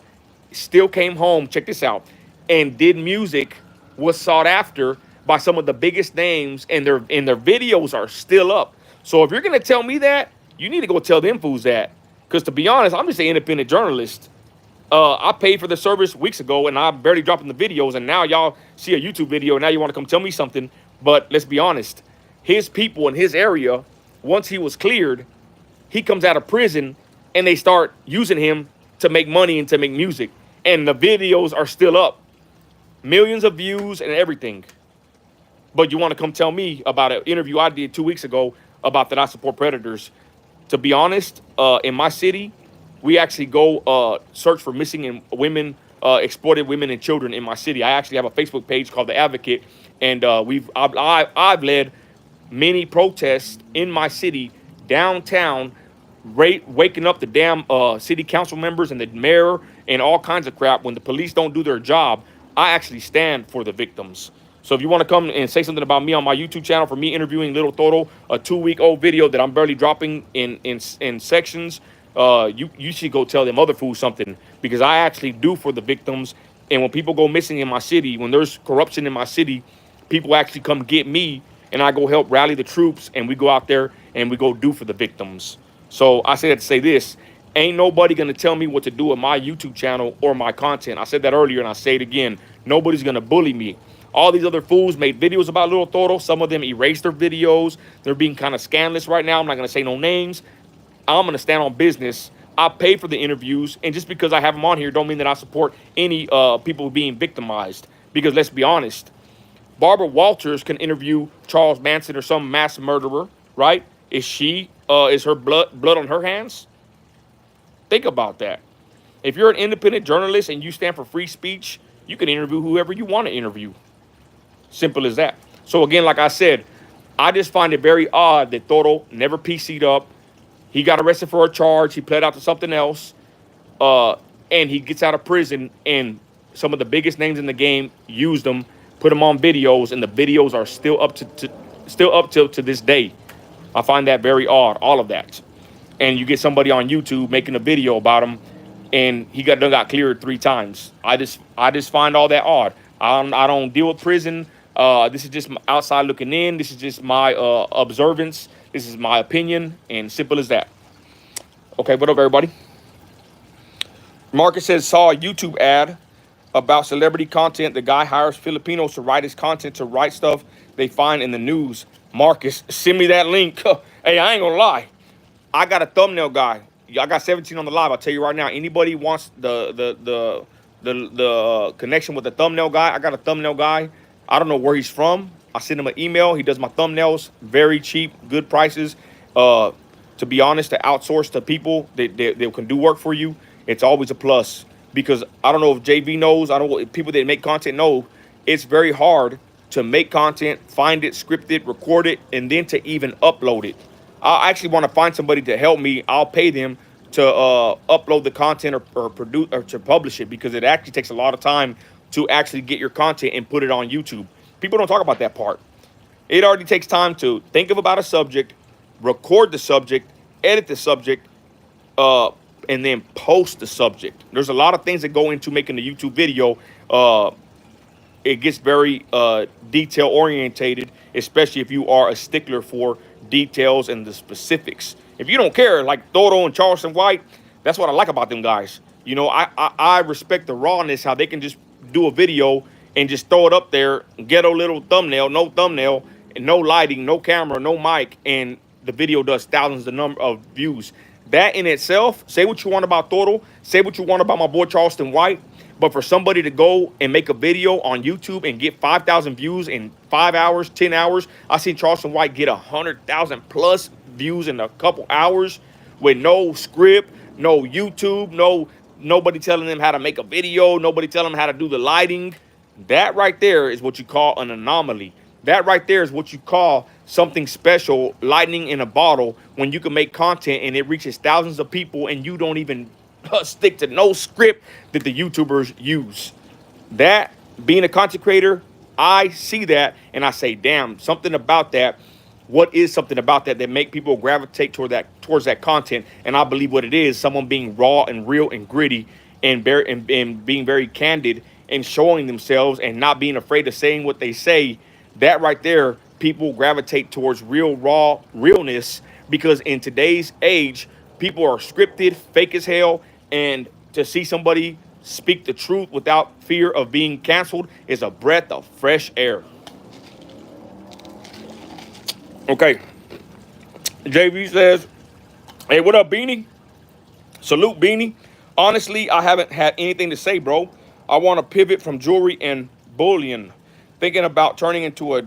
still came home. Check this out, and did music, was sought after by some of the biggest names, and their videos are still up. So if you're gonna tell me that, you need to go tell them fools that. Because to be honest, I'm just an independent journalist. I paid for the service weeks ago, and I'm barely dropping the videos, and now y'all see a YouTube video, and now you want to come tell me something. But let's be honest. His people in his area, once he was cleared, he comes out of prison, and they start using him to make money and to make music. And the videos are still up. Millions of views and everything. But you want to come tell me about an interview I did 2 weeks ago about that I support predators. To be honest, in my city, we actually go search for missing women, exploited women and children in my city. I actually have a Facebook page called The Advocate, and I've led many protests in my city, downtown, waking up the damn city council members and the mayor and all kinds of crap. When the police don't do their job, I actually stand for the victims. So if you want to come and say something about me on my YouTube channel for me interviewing Little Toro, a 2-week-old video that I'm barely dropping in sections, you should go tell them other fools something, because I actually do for the victims. And when people go missing in my city, when there's corruption in my city, people actually come get me, and I go help rally the troops, and we go out there and we go do for the victims. So I say that to say this: ain't nobody gonna tell me what to do with my YouTube channel or my content. I said that earlier, and I say it again. Nobody's gonna bully me. All these other fools made videos about Little Toro. Some of them erased their videos. They're being kind of scandalous right now. I'm not gonna say no names. I'm going to stand on business. I pay for the interviews, and just because I have them on here don't mean that I support any people being victimized. Because let's be honest, Barbara Walters can interview Charles Manson or some mass murderer, right? Is she is her blood on her hands? Think about that. If you're an independent journalist and you stand for free speech, you can interview whoever you want to interview. Simple as that. So again, like I said, I just find it very odd that Toro never PC'd up. He got arrested for a charge. He pled out to something else. And he gets out of prison, and some of the biggest names in the game used them, put them on videos, and the videos are still up to this day. I find that very odd, all of that. And you get somebody on YouTube making a video about him, and he got cleared 3 times. I just find all that odd. I don't deal with prison. This is just outside looking in. This is just my observance. This is my opinion, and simple as that. Okay, what up, everybody? Marcus says, saw a YouTube ad about celebrity content. The guy hires Filipinos to write his content, to write stuff they find in the news. Marcus, send me that link. Hey, I ain't gonna lie. I got a thumbnail guy. I got 17 on the live. I'll tell you right now, anybody wants the connection with the thumbnail guy, I got a thumbnail guy. I don't know where he's from. I send him an email. He does my thumbnails. Very cheap, good prices. To be honest, to outsource to people that can do work for you, it's always a plus. Because I don't know if JV knows, I don't know if people that make content know, it's very hard to make content, find it, script it, record it, and then to even upload it. I actually want to find somebody to help me. I'll pay them to upload the content or produce or to publish it, because it actually takes a lot of time to actually get your content and put it on YouTube. People don't talk about that part. It already takes time to think about a subject, record the subject, edit the subject, and then post the subject. There's a lot of things that go into making a YouTube video. It gets very detail orientated, especially if you are a stickler for details and the specifics. If you don't care, like Toro and Charleston White, that's what I like about them guys. You know, I respect the rawness, how they can just do a video and just throw it up there, ghetto little thumbnail, and no lighting, no camera, no mic, and the video does thousands of views. That in itself, say what you want about Toro, say what you want about my boy Charleston White, but for somebody to go and make a video on YouTube and get 5,000 views in 5 hours, 10 hours, I seen Charleston White get 100,000 plus views in a couple hours with no script, no YouTube, nobody telling them how to make a video, nobody telling them how to do the lighting. That right there is what you call an anomaly. That right there is what you call something special, lightning in a bottle, when you can make content and it reaches thousands of people and you don't even stick to no script that the YouTubers use. That, being a content creator, I see that and I say, damn, something about that. What is something about that make people gravitate towards that content? And I believe what it is, someone being raw and real and gritty and being very candid and showing themselves and not being afraid of saying what they say. That right there, people gravitate towards real, raw realness, because in today's age, people are scripted, fake as hell, and to see somebody speak the truth without fear of being canceled is a breath of fresh air. Okay. JV says, hey, what up, Beanie? Salute, Beanie. Honestly, I haven't had anything to say, bro. I want to pivot from jewelry and bullion. Thinking about turning into a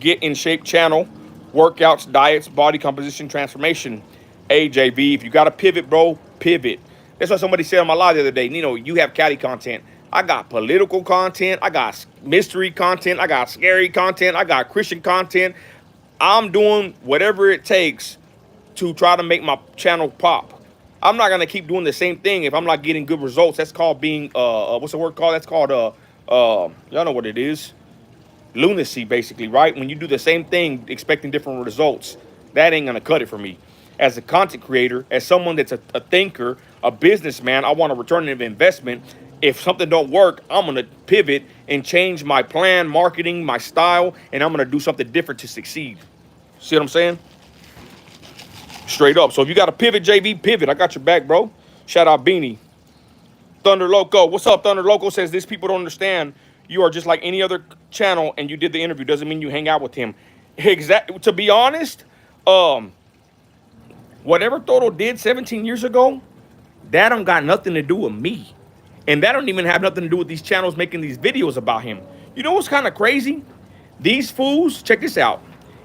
get in shape channel, workouts, diets, body composition, transformation. Hey, JV, if you got to pivot, bro, pivot. That's what somebody said on my live the other day. Nino, you have catty content. I got political content. I got mystery content. I got scary content. I got Christian content. I'm doing whatever it takes to try to make my channel pop. I'm not going to keep doing the same thing if I'm not getting good results. That's called being, what's the word called? That's called, y'all know what it is. Lunacy, basically, right? When you do the same thing expecting different results, that ain't gonna cut it for me. As a content creator, as someone that's a thinker, a businessman, I want a return of investment. If something don't work, I'm gonna pivot and change my plan, marketing, my style, and I'm gonna do something different to succeed. See what I'm saying? Straight up. So if you got a pivot, JV, pivot. I got your back, bro. Shout out Beanie. Thunder Loco. What's up, Thunder Loco? Says these people don't understand. You are just like any other channel, and you did the interview. Doesn't mean you hang out with him. Exactly. To be honest, whatever Toro did 17 years ago, that don't got nothing to do with me. And that don't even have nothing to do with these channels making these videos about him. You know what's kind of crazy? These fools, check this out.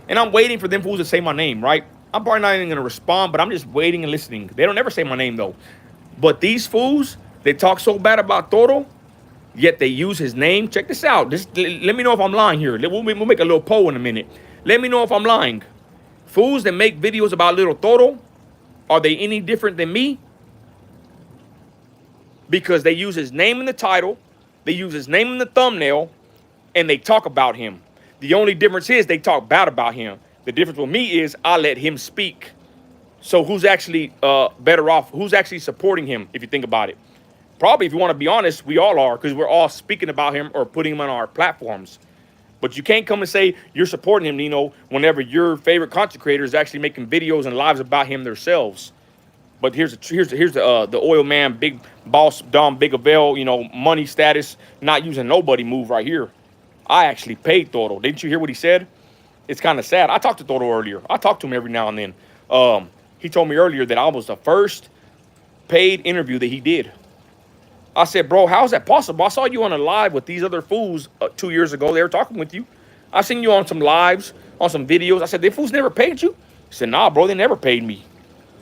And I'm waiting for them fools to say my name, right? I'm probably not even gonna respond, but I'm just waiting and listening. They don't ever say my name though. But these fools, they talk so bad about Toro, yet they use his name. Check this out. Let me know if I'm lying here. We'll make a little poll in a minute. Let me know if I'm lying. Fools that make videos about little Toro, are they any different than me? Because they use his name in the title, they use his name in the thumbnail, and they talk about him. The only difference is they talk bad about him. The difference with me is I let him speak. So who's actually better off? Who's actually supporting him, if you think about it? Probably, if you want to be honest, we all are, because we're all speaking about him or putting him on our platforms. But you can't come and say you're supporting him, Nino, whenever your favorite content creator is actually making videos and lives about him themselves. But here's the oil man, big boss, Dom Big Avail, money status, not using nobody move right here. I actually paid Toro. Didn't you hear what he said? It's kind of sad. I talked to Toro earlier. I talk to him every now and then. He told me earlier that I was the first paid interview that he did. I said, bro, how is that possible? I saw you on a live with these other fools 2 years ago. They were talking with you. I seen you on some lives, on some videos. I said, they fools never paid you? He said, nah, bro, they never paid me.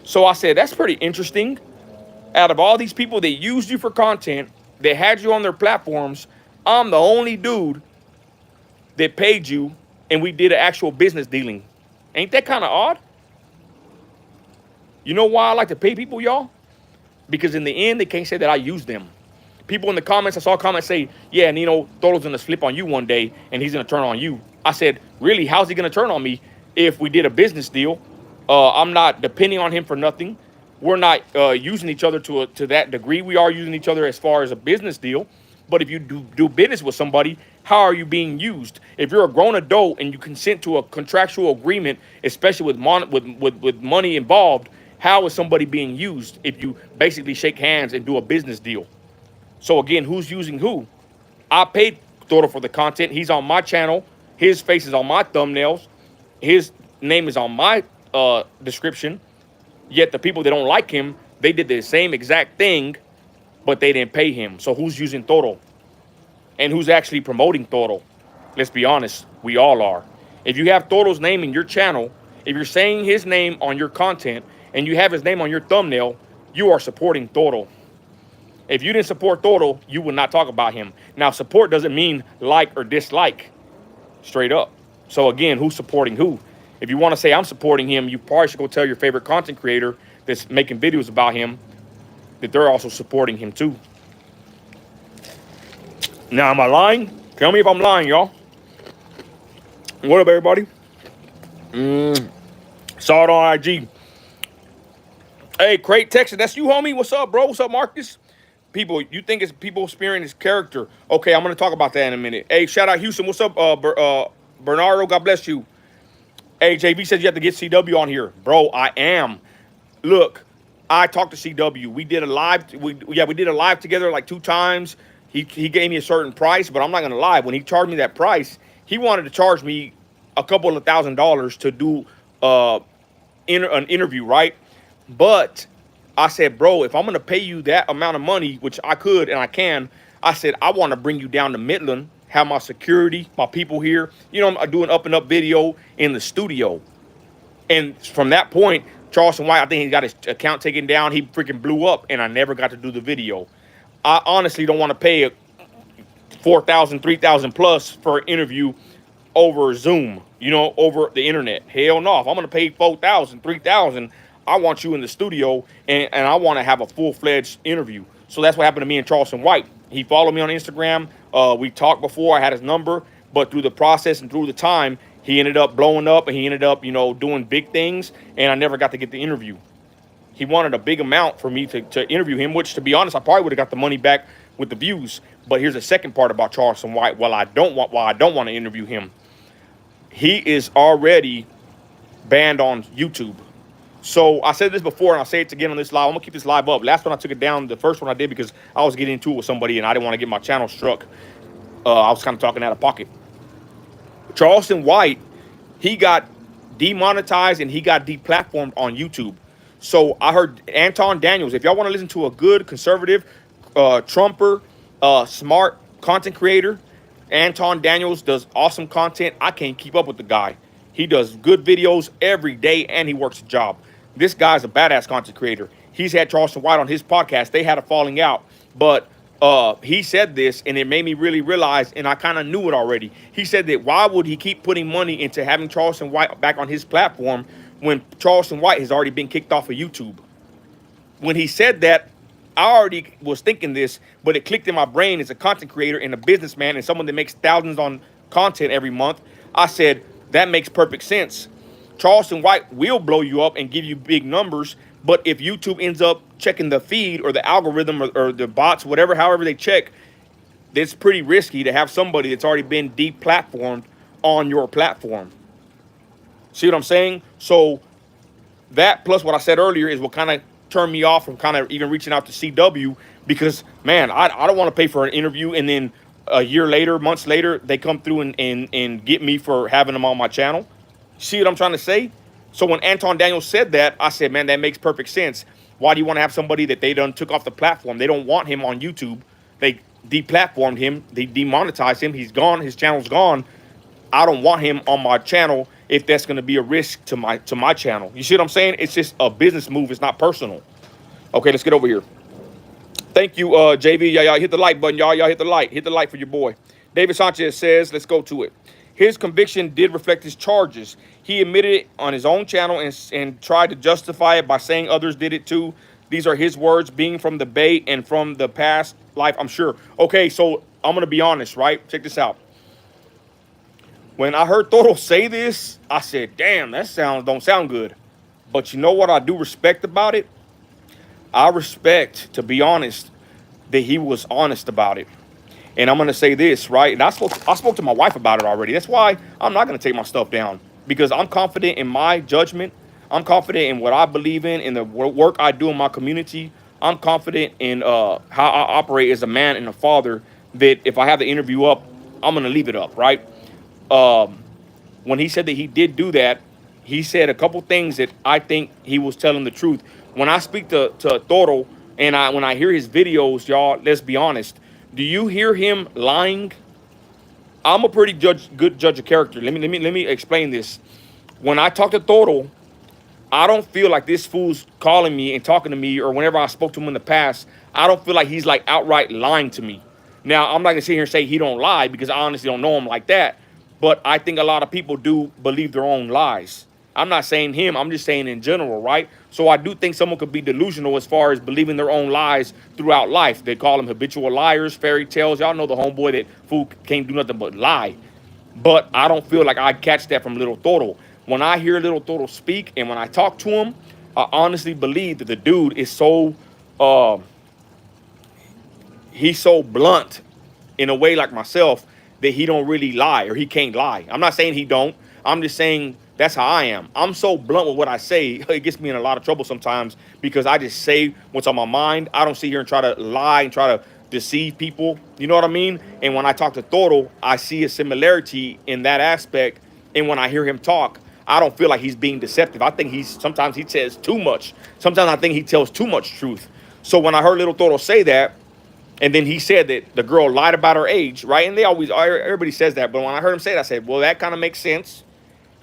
So I said, that's pretty interesting. Out of all these people that used you for content, that had you on their platforms, I'm the only dude that paid you and we did an actual business dealing. Ain't that kind of odd? You know why I like to pay people, y'all? Because in the end, they can't say that I use them. People in the comments, I saw comments say, yeah, Nino, Toro's going to flip on you one day and he's going to turn on you. I said, really, how's he going to turn on me if we did a business deal? I'm not depending on him for nothing. We're not using each other to that degree. We are using each other as far as a business deal. But if you do business with somebody, how are you being used? If you're a grown adult and you consent to a contractual agreement, especially with money involved, how is somebody being used if you basically shake hands and do a business deal? So again, who's using who? I paid Toro for the content. He's on my channel. His face is on my thumbnails. His name is on my description. Yet the people that don't like him, they did the same exact thing, but they didn't pay him. So who's using Toro? And who's actually promoting Toro? Let's be honest, we all are. If you have Toro's name in your channel, if you're saying his name on your content, and you have his name on your thumbnail, you are supporting Toro. If you didn't support Toro, you would not talk about him. Now, support doesn't mean like or dislike, straight up. So again, who's supporting who? If you want to say I'm supporting him, you probably should go tell your favorite content creator that's making videos about him that they're also supporting him too. Now, am I lying? Tell me if I'm lying, y'all. What up, everybody? Saw it on IG. Hey, Crate Texas, that's you, homie? What's up, bro? What's up, Marcus? People, you think it's people spearing his character. Okay, I'm going to talk about that in a minute. Hey, shout out Houston. What's up, Bernardo? God bless you. Hey, JV says you have to get CW on here. Bro, I am. Look, I talked to CW. We did a live. We did a live together like 2 times. He gave me a certain price, but I'm not going to lie. When he charged me that price, he wanted to charge me a couple of $1,000s to do an interview, right? But I said, bro, if I'm going to pay you that amount of money, which I could and I can, I said, I want to bring you down to Midland, have my security, my people here. I'm doing up and up video in the studio. And from that point, Charleston White, I think he got his account taken down. He freaking blew up, and I never got to do the video. I honestly don't want to pay $4,000, $3,000 plus for an interview over Zoom, over the internet. Hell no. If I'm going to pay $4,000, $3,000, I want you in the studio, and I want to have a full-fledged interview. So that's what happened to me and Charleston White. He followed me on Instagram. We talked before. I had his number. But through the process and through the time, he ended up blowing up, and he ended up, doing big things, and I never got to get the interview. He wanted a big amount for me to interview him, which, to be honest, I probably would have got the money back with the views. But here's the second part about Charleston White. Why I don't want to interview him. He is already banned on YouTube. So I said this before, and I'll say it again on this live. I'm going to keep this live up. Last one I took it down. The first one I did because I was getting into it with somebody, and I didn't want to get my channel struck. I was kind of talking out of pocket. Charleston White, he got demonetized, and he got deplatformed on YouTube. So I heard Anton Daniels. If y'all want to listen to a good conservative, Trumper, smart content creator, Anton Daniels does awesome content. I can't keep up with the guy. He does good videos every day, and he works a job. This guy's a badass content creator. He's had Charleston White on his podcast. They had a falling out, but he said this, and it made me really realize, and I kind of knew it already. He said that why would he keep putting money into having Charleston White back on his platform when Charleston White has already been kicked off of YouTube? When he said that, I already was thinking this, but it clicked in my brain as a content creator and a businessman and someone that makes thousands on content every month. I said, that makes perfect sense. Charleston White will blow you up and give you big numbers, but if YouTube ends up checking the feed or the algorithm or the bots, whatever, however they check, it's pretty risky to have somebody that's already been deplatformed on your platform. See what I'm saying? So that plus what I said earlier is what kind of turned me off from kind of even reaching out to CW, because, man, I don't want to pay for an interview and then a year later, months later, they come through and get me for having them on my channel. See what I'm trying to say? So when Anton Daniels said that, I said, man, that makes perfect sense. Why do you want to have somebody that they done took off the platform? They don't want him on YouTube. They deplatformed him. They demonetized him. He's gone. His channel's gone. I don't want him on my channel if that's going to be a risk to my channel. You see what I'm saying? It's just a business move. It's not personal. Okay, let's get over here. Thank you, JV. Y'all hit the like button, y'all. Y'all hit the like. Hit the like for your boy. David Sanchez says, let's go to it. His conviction did reflect his charges. He admitted it on his own channel and tried to justify it by saying others did it too. These are his words, being from the Bay and from the past life, I'm sure. Okay, so I'm going to be honest, right? Check this out. When I heard Toro say this, I said, damn, that don't sound good. But you know what I do respect about it? I respect, to be honest, that he was honest about it. And I'm going to say this, right? And I spoke to my wife about it already. That's why I'm not going to take my stuff down, because I'm confident in my judgment. I'm confident in what I believe in the work I do in my community. I'm confident in how I operate as a man and a father, that if I have the interview up, I'm going to leave it up, right? When he said that he did do that, he said a couple things that I think he was telling the truth. When I speak to Toro and when I hear his videos, y'all, let's be honest. Do you hear him lying? I'm a pretty good judge of character. Let me explain this. When I talk to Toro, I don't feel like this fool's calling me and talking to me, or whenever I spoke to him in the past, I don't feel like he's like outright lying to me. Now, I'm not gonna sit here and say he don't lie, because I honestly don't know him like that. But I think a lot of people do believe their own lies. I'm not saying him, I'm just saying in general, right? So I do think someone could be delusional as far as believing their own lies throughout life. They call them habitual liars, fairy tales. Y'all know the homeboy that fool can't do nothing but lie. But I don't feel like I catch that from Little Toro. When I hear Little Toro speak and when I talk to him, I honestly believe that the dude is so, he's so blunt in a way like myself that he don't really lie, or he can't lie. I'm not saying he don't. I'm just saying that's how I am. I'm so blunt with what I say, it gets me in a lot of trouble sometimes, because I just say what's on my mind. I don't sit here and try to lie and try to deceive people. You know what I mean? And when I talk to Toro, I see a similarity in that aspect. And when I hear him talk, I don't feel like he's being deceptive. I think sometimes he says too much. Sometimes I think he tells too much truth. So when I heard Little Toro say that, and then he said that the girl lied about her age, right? And everybody says that. But when I heard him say that, I said, well, that kind of makes sense.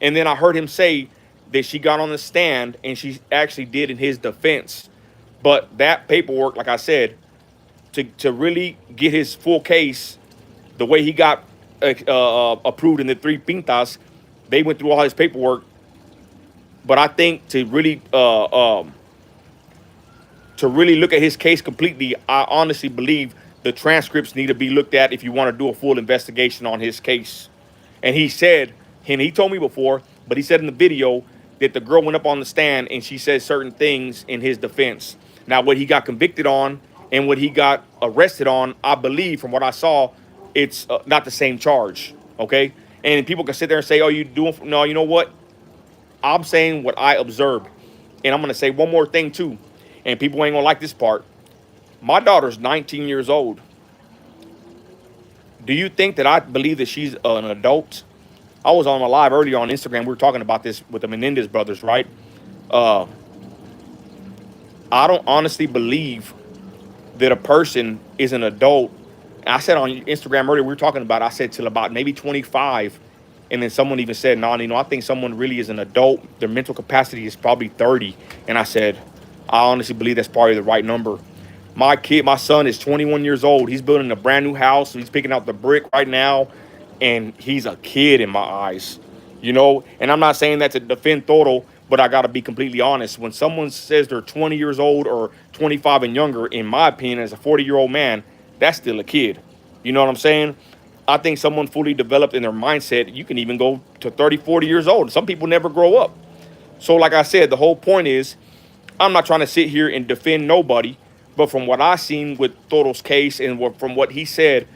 And then I heard him say that she got on the stand and she actually did in his defense. But that paperwork, like I said, to really get his full case, the way he got approved in the 3 pintas, they went through all his paperwork. But I think to really look at his case completely, I honestly believe the transcripts need to be looked at if you want to do a full investigation on his case. And he said, and he told me before, but he said in the video that the girl went up on the stand and she said certain things in his defense. Now, what he got convicted on and what he got arrested on, I believe from what I saw, it's not the same charge, okay? And people can sit there and say, oh, you doing, no, you know what? I'm saying what I observed. And I'm going to say one more thing too, and people ain't going to like this part. My daughter's 19 years old. Do you think that I believe that she's an adult? I was on a live earlier on Instagram. We were talking about this with the Menendez brothers, right? I don't honestly believe that a person is an adult. I said on Instagram earlier, we were talking about, I said till about maybe 25, And then someone even said, nah, I think someone really is an adult. Their mental capacity is probably 30. And I said, I honestly believe that's probably the right number. My son is 21 years old. He's building a brand new house. He's picking out the brick right now. And he's a kid in my eyes, And I'm not saying that to defend Toro, but I got to be completely honest. When someone says they're 20 years old or 25 and younger, in my opinion, as a 40-year-old man, that's still a kid. You know what I'm saying? I think someone fully developed in their mindset, you can even go to 30, 40 years old. Some people never grow up. So like I said, the whole point is, I'm not trying to sit here and defend nobody, but from what I've seen with Toro's case and from what he said,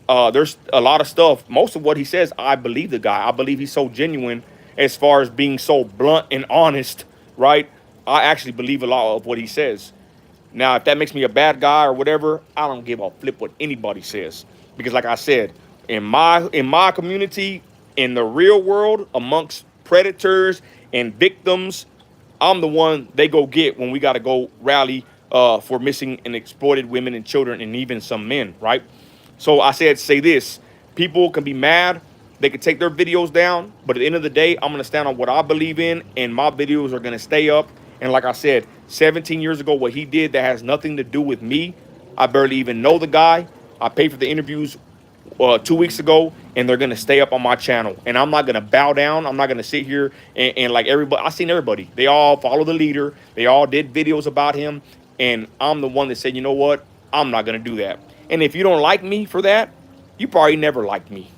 there's a lot of stuff. Most of what he says, I believe the guy. I believe he's so genuine as far as being so blunt and honest, right? I actually believe a lot of what he says. Now, if that makes me a bad guy or whatever, I don't give a flip what anybody says. Because like I said, in my community, in the real world, amongst predators and victims, I'm the one they go get when we got to go rally for missing and exploited women and children and even some men, right? So I said, say this, people can be mad. They can take their videos down. But at the end of the day, I'm going to stand on what I believe in. And my videos are going to stay up. And like I said, 17 years ago, what he did that has nothing to do with me. I barely even know the guy. I paid for the interviews 2 weeks ago, and they're going to stay up on my channel. And I'm not going to bow down. I'm not going to sit here and like everybody. I've seen everybody. They all follow the leader. They all did videos about him. And I'm the one that said, you know what? I'm not going to do that. And if you don't like me for that, you probably never liked me.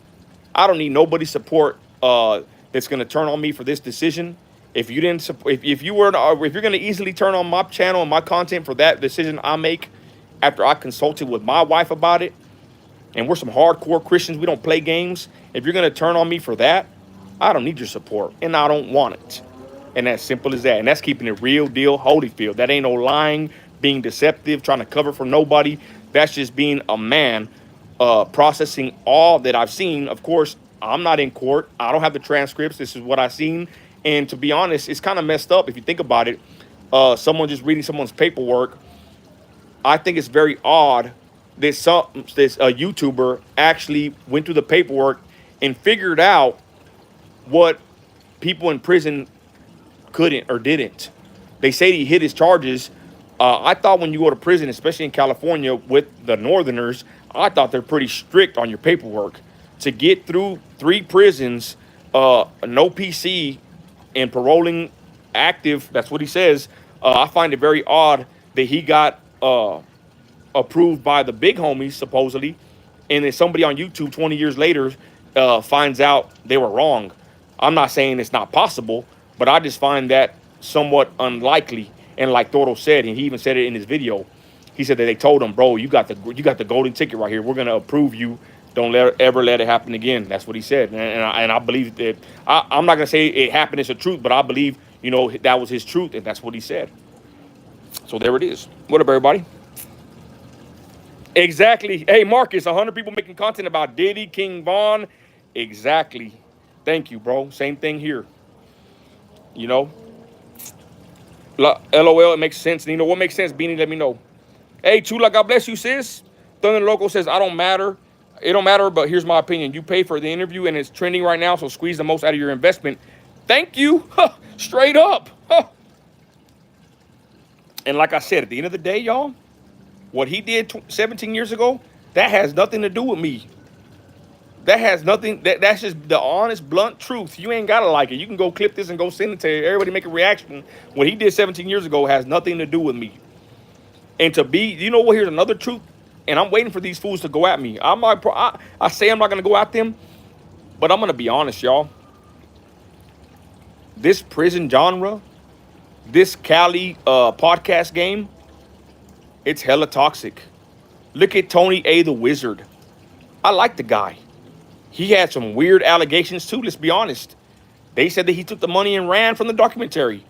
I don't need nobody's support that's going to turn on me for this decision. If you didn't, if you're going to easily turn on my channel and my content for that decision I make after I consulted with my wife about it, and we're some hardcore Christians, we don't play games. If you're going to turn on me for that, I don't need your support, and I don't want it. And that's simple as that. And that's keeping it real deal, Holyfield. That ain't no lying, being deceptive, trying to cover for nobody. That's just being a man, processing all that I've seen. Of course, I'm not in court. I don't have the transcripts. This is what I've seen. And to be honest, it's kind of messed up if you think about it. Someone just reading someone's paperwork. I think it's very odd that this YouTuber actually went through the paperwork and figured out what people in prison couldn't or didn't. They say he hid his charges. I thought when you go to prison, especially in California with the Northerners, I thought they're pretty strict on your paperwork. To get through 3 prisons, no PC, and paroling active, that's what he says. I find it very odd that he got approved by the big homies, supposedly, and then somebody on YouTube 20 years later finds out they were wrong. I'm not saying it's not possible, but I just find that somewhat unlikely. And like Toro said, and he even said it in his video, he said that they told him, bro, you got the golden ticket right here. We're going to approve you. Don't ever let it happen again. That's what he said. And I believe that, I'm not going to say it happened as a truth, but I believe, that was his truth, and that's what he said. So there it is. What up, everybody? Exactly. Hey, Marcus, 100 people making content about Diddy, King Von. Exactly. Thank you, bro. Same thing here. LOL, it makes sense. Nino, what makes sense? Beanie, let me know. Hey, Chula, God bless you, sis. Thunder Loco says, I don't matter. It don't matter, but here's my opinion. You pay for the interview, and it's trending right now, so squeeze the most out of your investment. Thank you. Straight up. And like I said, at the end of the day, y'all, what he did 17 years ago, that has nothing to do with me. That has nothing, that's just the honest, blunt truth. You ain't got to like it. You can go clip this and go send it to everybody, make a reaction. What he did 17 years ago has nothing to do with me. And to be, you know what, here's another truth. And I'm waiting for these fools to go at me. I say I'm not going to go at them, but I'm going to be honest, y'all. This prison genre, this Cali podcast game, it's hella toxic. Look at Tony A. the Wizard. I like the guy. He had some weird allegations too, let's be honest. They said that he took the money and ran from the documentary.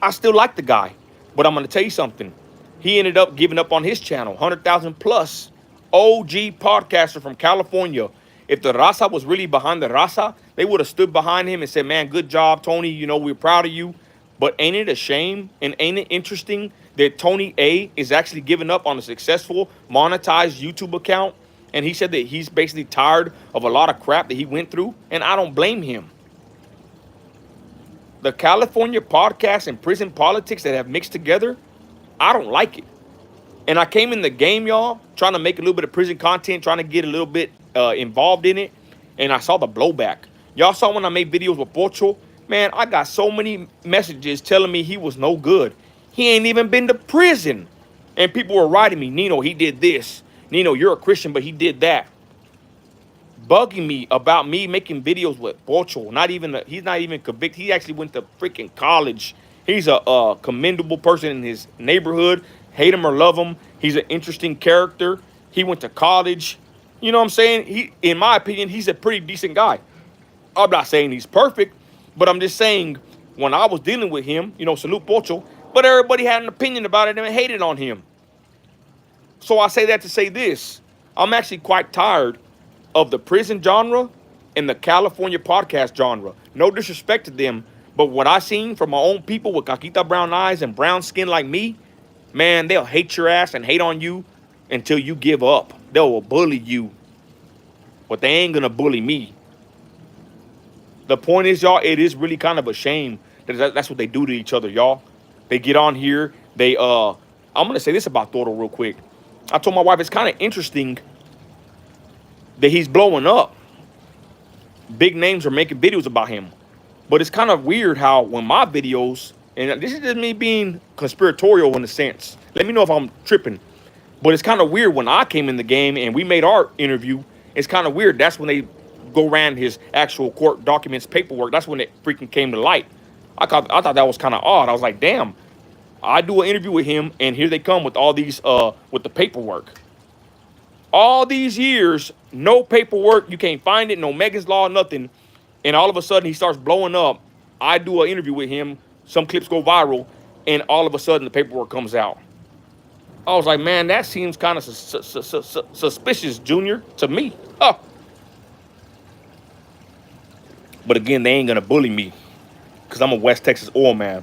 I still like the guy, but I'm going to tell you something. He ended up giving up on his channel, 100,000 plus. OG podcaster from California. If the Raza was really behind the Raza, they would have stood behind him and said, man, good job, Tony. We're proud of you. But ain't it a shame and ain't it interesting that Tony A is actually giving up on a successful monetized YouTube account And he said that he's basically tired of a lot of crap that he went through, and I don't blame him. The California podcast and prison politics that have mixed together, I don't like it. And I came in the game, y'all, trying to make a little bit of prison content, trying to get a little bit involved in it, and I saw the blowback. Y'all saw when I made videos with Pocho, man, I got so many messages telling me he was no good. He ain't even been to prison. And people were writing me, Nino, he did this. Nino, you're a Christian, but he did that. Bugging me about me making videos with Pocho. He's not even convicted. He actually went to freaking college. He's a commendable person in his neighborhood. Hate him or love him. He's an interesting character. He went to college. You know what I'm saying? In my opinion, he's a pretty decent guy. I'm not saying he's perfect, but I'm just saying when I was dealing with him, salute Pocho, but everybody had an opinion about it and hated on him. So I say that to say this. I'm actually quite tired of the prison genre and the California podcast genre. No disrespect to them, but what I seen from my own people with caquita brown eyes and brown skin like me, man, they'll hate your ass and hate on you until you give up. They'll bully you, but they ain't gonna bully me. The point is, y'all, it is really kind of a shame that that's what they do to each other, y'all. They get on here. I'm gonna say this about Toro real quick. I told my wife it's kind of interesting that he's blowing up. Big names are making videos about him. But it's kind of weird how when my videos, and this is just me being conspiratorial in a sense. Let me know if I'm tripping. But it's kind of weird when I came in the game and we made our interview. It's kind of weird. That's when they go ran his actual court documents, paperwork. That's when it freaking came to light. I thought that was kind of odd. I was like, damn. I do an interview with him, and here they come with all these, with the paperwork. All these years, no paperwork. You can't find it. No Megan's Law, nothing. And all of a sudden, he starts blowing up. I do an interview with him. Some clips go viral. And all of a sudden, the paperwork comes out. I was like, man, that seems kind of suspicious, Junior, to me. Huh. But again, they ain't going to bully me because I'm a West Texas oil man.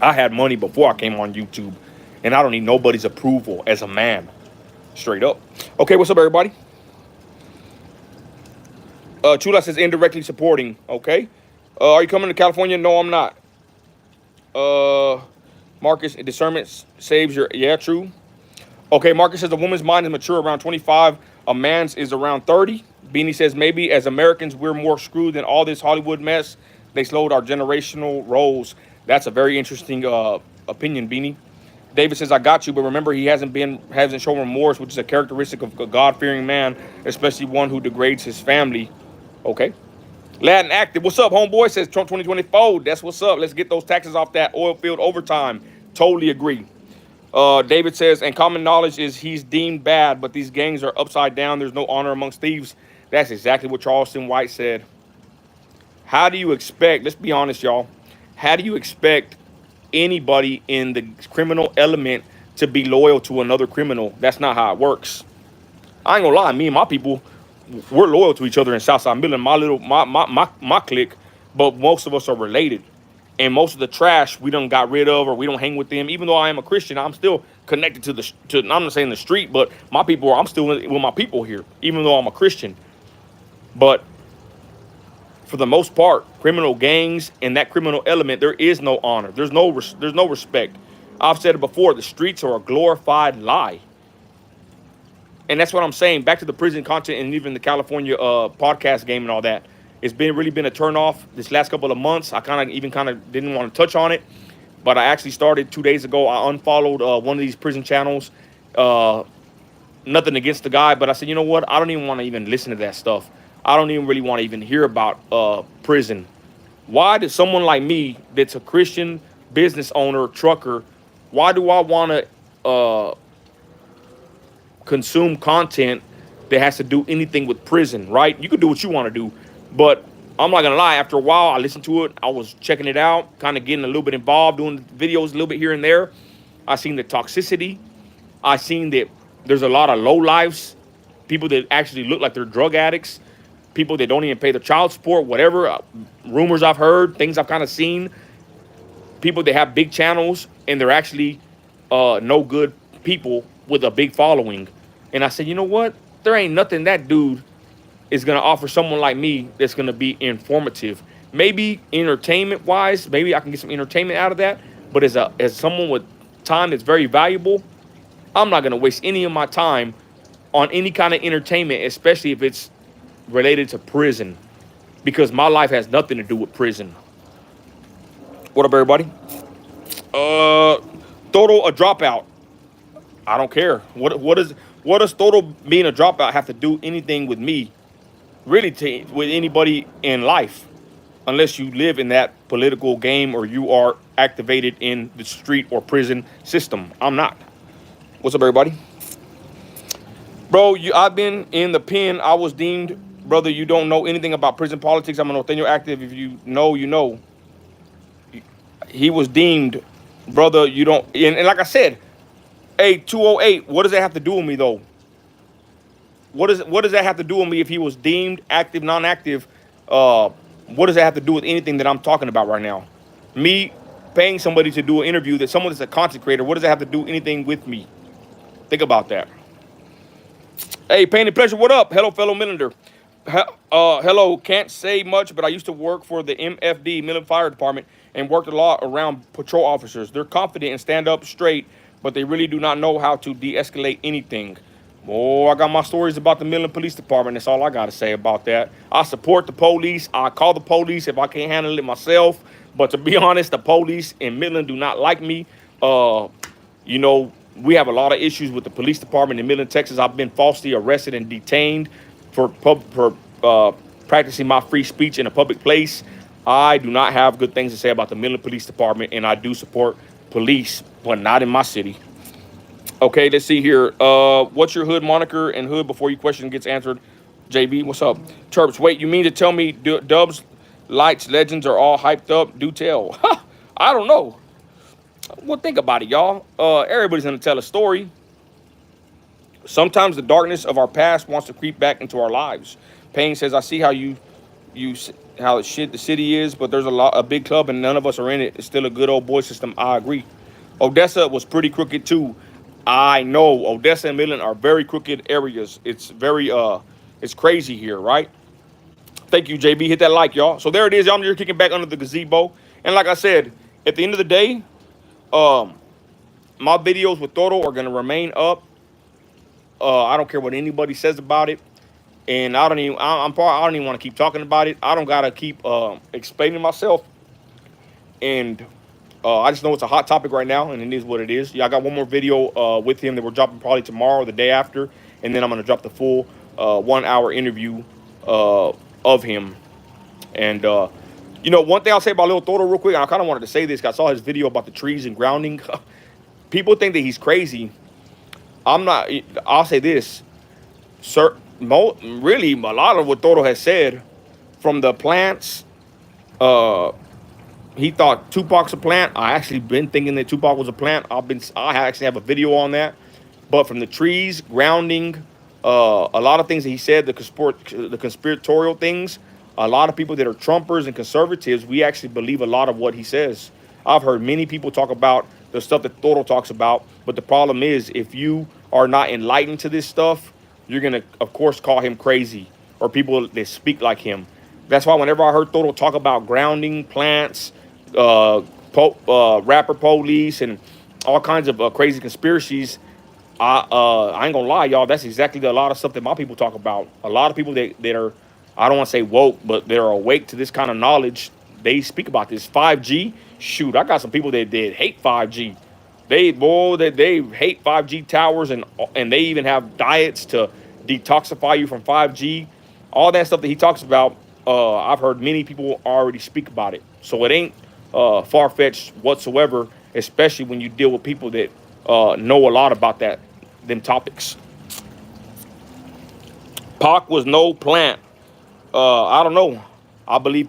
I had money before I came on YouTube, and I don't need nobody's approval as a man. Straight up. Okay, what's up, everybody? Chula says indirectly supporting. Okay. Are you coming to California? No, I'm not. Marcus, discernment saves your... Yeah, true. Okay, Marcus says a woman's mind is mature around 25. A man's is around 30. Beanie says maybe as Americans, we're more screwed than all this Hollywood mess. They slowed our generational roles. That's a very interesting opinion, Beanie. David says, I got you, but remember he hasn't shown remorse, which is a characteristic of a God-fearing man, especially one who degrades his family. Okay. Latin Active, what's up, homeboy? Says Trump 2024. That's what's up. Let's get those taxes off that oil field overtime. Totally agree. David says, and common knowledge is he's deemed bad, but these gangs are upside down. There's no honor amongst thieves. That's exactly what Charleston White said. How do you expect, let's be honest, y'all, how do you expect anybody in the criminal element to be loyal to another criminal? That's not how it works. I ain't gonna lie, me and my people, we're loyal to each other in Southside Midland, my clique, but most of us are related. And most of the trash we done got rid of, or we don't hang with them. Even though I am a Christian, I'm still connected to I'm not saying the street, but my people, I'm still with my people here, even though I'm a Christian. But for the most part, criminal gangs and that criminal element, there is no honor. There's no respect. I've said it before, the streets are a glorified lie. And that's what I'm saying. Back to the prison content and even the California podcast game and all that. It's really been a turnoff this last couple of months. I kind of didn't want to touch on it. But I actually started 2 days ago. I unfollowed one of these prison channels. Nothing against the guy, but I said, you know what? I don't even want to even listen to that stuff. I don't even really want to even hear about prison. Why does someone like me that's a Christian business owner, trucker, why do I want to consume content that has to do anything with prison, right? You can do what you want to do, but I'm not going to lie. After a while, I listened to it. I was checking it out, kind of getting a little bit involved, doing videos a little bit here and there. I seen the toxicity. I seen that there's a lot of low lives, people that actually look like they're drug addicts, people that don't even pay their child support, whatever, rumors I've heard, things I've kind of seen, people that have big channels and they're actually no good people with a big following. And I said, you know what? there ain't nothing that dude is gonna offer someone like me that's gonna be informative. Maybe entertainment wise, maybe I can get some entertainment out of that. But as someone with time that's very valuable, I'm not gonna waste any of my time on any kind of entertainment, especially if it's related to prison, because my life has nothing to do with prison. What up, everybody? Uh, Total a dropout. I don't care. What does Total being a dropout have to do anything with me? Really, with anybody in life, unless you live in that political game or you are activated in the street or prison system. I'm not. What's up, everybody? Bro, I've been in the pen. I was deemed, brother, you don't know anything about prison politics. I'm an Nathaniel active. If you know, you know. He was deemed, brother, you don't. And like I said, hey, 208, what does that have to do with me, though? What does that have to do with me if he was deemed active, non-active? What does that have to do with anything that I'm talking about right now? Me paying somebody to do an interview, that someone that's a content creator, what does that have to do anything with me? Think about that. Hey, Pain and Pleasure, what up? Hello, fellow Millender. Hello, can't say much, but I used to work for the MFD, Midland Fire Department, and worked a lot around patrol officers. They're confident and stand up straight, but they really do not know how to de-escalate anything. Oh, I got my stories about the Midland Police Department. That's all I got to say about that. I support the police. I call the police if I can't handle it myself. But to be honest, the police in Midland do not like me. You know, we have a lot of issues with the police department in Midland, Texas. I've been falsely arrested and detained for practicing my free speech in a public place. I do not have good things to say about the Midland Police Department, and I do support police, but not in my city. Okay, let's see here. What's your hood moniker and hood before your question gets answered? JB, what's up? Chirps, wait, you mean to tell me Dubs, Lights, Legends are all hyped up? Do tell. I don't know. Well, think about it, y'all. Everybody's going to tell a story. Sometimes the darkness of our past wants to creep back into our lives. Payne says, I see how how shit the city is, but there's a big club and none of us are in it. It's still a good old boy system. I agree. Odessa was pretty crooked too. I know Odessa and Midland are very crooked areas. It's very it's crazy here, right? Thank you, JB. Hit that like, y'all. So there it is. I'm just kicking back under the gazebo. And like I said, at the end of the day, my videos with Toro are gonna remain up. I don't care what anybody says about it, and I don't even want to keep talking about it. I don't gotta keep explaining myself, and I just know it's a hot topic right now, and it is what it is. Yeah, I got one more video with him that we're dropping probably tomorrow or the day after, and then I'm gonna drop the full 1 hour interview of him. And you know, one thing I'll say about Lil Toro real quick, and I kind of wanted to say this, 'cause I saw his video about the trees and grounding. People think that he's crazy. I'm not. I'll say this, sir. Really, a lot of what Toro has said, from the plants. He thought Tupac's a plant. I actually been thinking that Tupac was a plant. I actually have a video on that. But from the trees, grounding, a lot of things that he said, the conspiratorial things. A lot of people that are Trumpers and conservatives, we actually believe a lot of what he says. I've heard many people talk about the stuff that Toro talks about, but the problem is, if you are not enlightened to this stuff, you're going to, of course, call him crazy, or people that speak like him. That's why whenever I heard Toro talk about grounding, plants, rapper police, and all kinds of crazy conspiracies, I ain't going to lie, y'all, that's exactly a lot of stuff that my people talk about. A lot of people that are, I don't want to say woke, but they're awake to this kind of knowledge. They speak about this 5G. Shoot, I got some people that hate 5G. They hate 5G towers, and they even have diets to detoxify you from 5G. All that stuff that he talks about, I've heard many people already speak about it. So it ain't far-fetched whatsoever, especially when you deal with people that know a lot about them topics. Pac was no plant. I don't know. I believe.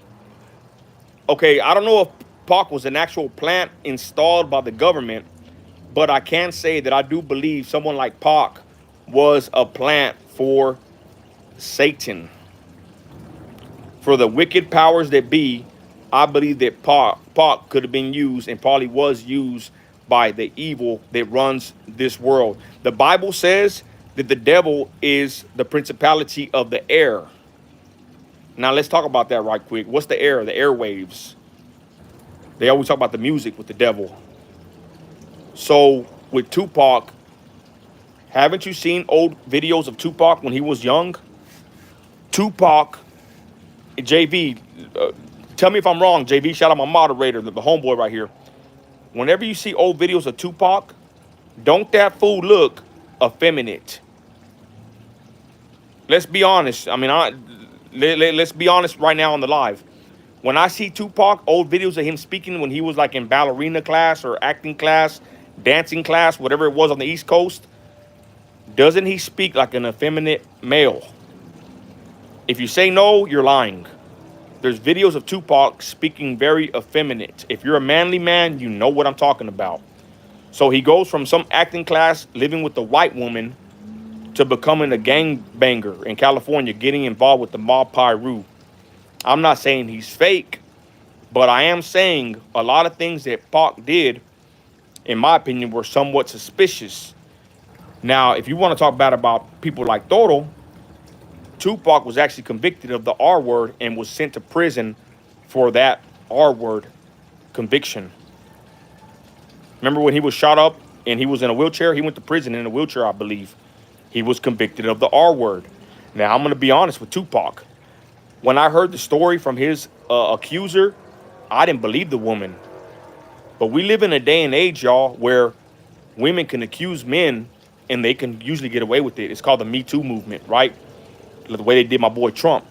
Okay, I don't know if Pac was an actual plant installed by the government, but I can say that I do believe someone like Pac was a plant for Satan, for the wicked powers that be. I believe that Pac could have been used, and probably was used, by the evil that runs this world. The Bible says that the devil is the principality of the air. Now let's talk about that right quick. What's the air? The airwaves. They always talk about the music with the devil. So with Tupac, haven't you seen old videos of Tupac when he was young? Tupac, JV, tell me if I'm wrong, JV. Shout out my moderator, the homeboy right here. Whenever you see old videos of Tupac, don't that fool look effeminate? Let's be honest. I mean, let's be honest right now on the live. When I see Tupac, old videos of him speaking when he was like in ballerina class or acting class, dancing class, whatever it was on the East Coast, doesn't he speak like an effeminate male? If you say no, you're lying. There's videos of Tupac speaking very effeminate. If you're a manly man, you know what I'm talking about. So he goes from some acting class, living with a white woman, to becoming a gangbanger in California, getting involved with the mob Pyru. I'm not saying he's fake, but I am saying a lot of things that Pac did, in my opinion, were somewhat suspicious. Now, if you want to talk bad about people like Toro, Tupac was actually convicted of the R word and was sent to prison for that R word conviction. Remember when he was shot up and he was in a wheelchair? He went to prison in a wheelchair, I believe. He was convicted of the R word. Now, I'm going to be honest with Tupac. When I heard the story from his accuser, I didn't believe the woman. But we live in a day and age, y'all, where women can accuse men and they can usually get away with it. It's called the Me Too movement, right? The way they did my boy Trump.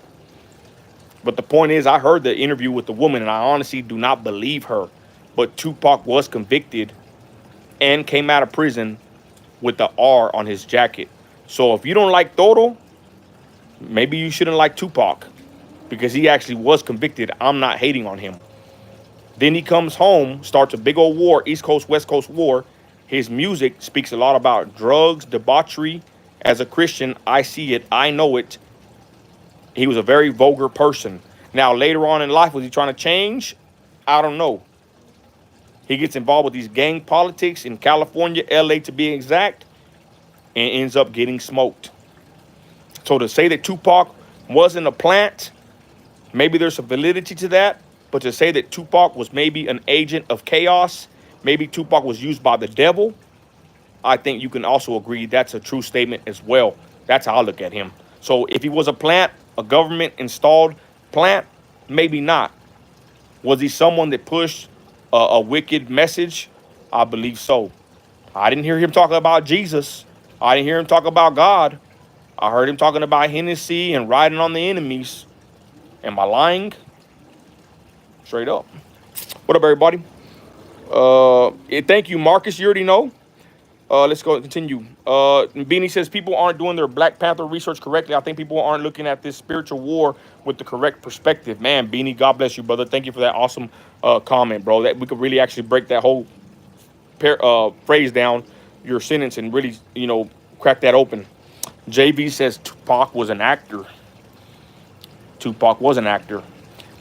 But the point is, I heard the interview with the woman and I honestly do not believe her. But Tupac was convicted and came out of prison with the R on his jacket. So if you don't like Toro, maybe you shouldn't like Tupac, because he actually was convicted. I'm not hating on him. Then he comes home, starts a big old war, East Coast, West Coast war. His music speaks a lot about drugs, debauchery. As a Christian, I see it, I know it. He was a very vulgar person. Now, later on in life, was he trying to change? I don't know. He gets involved with these gang politics in California, LA to be exact, and ends up getting smoked. So to say that Tupac wasn't a plant, maybe there's some validity to that. But to say that Tupac was maybe an agent of chaos, maybe Tupac was used by the devil, I think you can also agree that's a true statement as well. That's how I look at him. So if he was a plant, a government installed plant, maybe not. Was he someone that pushed a wicked message? I believe so. I didn't hear him talking about Jesus. I didn't hear him talk about God. I heard him talking about Hennessy and riding on the enemies. Am I lying? Straight up. What up, everybody? Thank you, Marcus. You already know. Let's go continue. Beanie says people aren't doing their Black Panther research correctly. I think people aren't looking at this spiritual war with the correct perspective. Man, Beanie, God bless you, brother. Thank you for that awesome comment, bro. That we could really actually break that whole phrase down, your sentence, and really, crack that open. JV says Tupac was an actor. Tupac was an actor.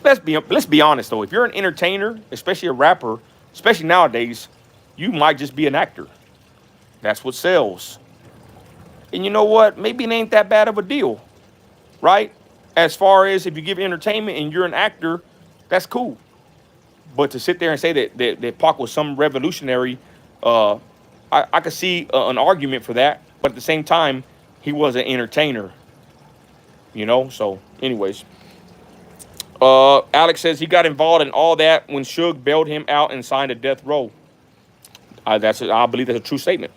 Let's be honest though. If you're an entertainer, especially a rapper, especially nowadays, you might just be an actor. That's what sells. And you know what? Maybe it ain't that bad of a deal, right? As far as if you give entertainment and you're an actor, that's cool. But to sit there and say that Pac was some revolutionary, I could see an argument for that. But at the same time, he was an entertainer, So anyways, Alex says he got involved in all that when Suge bailed him out and signed a death row. I believe that's a true statement.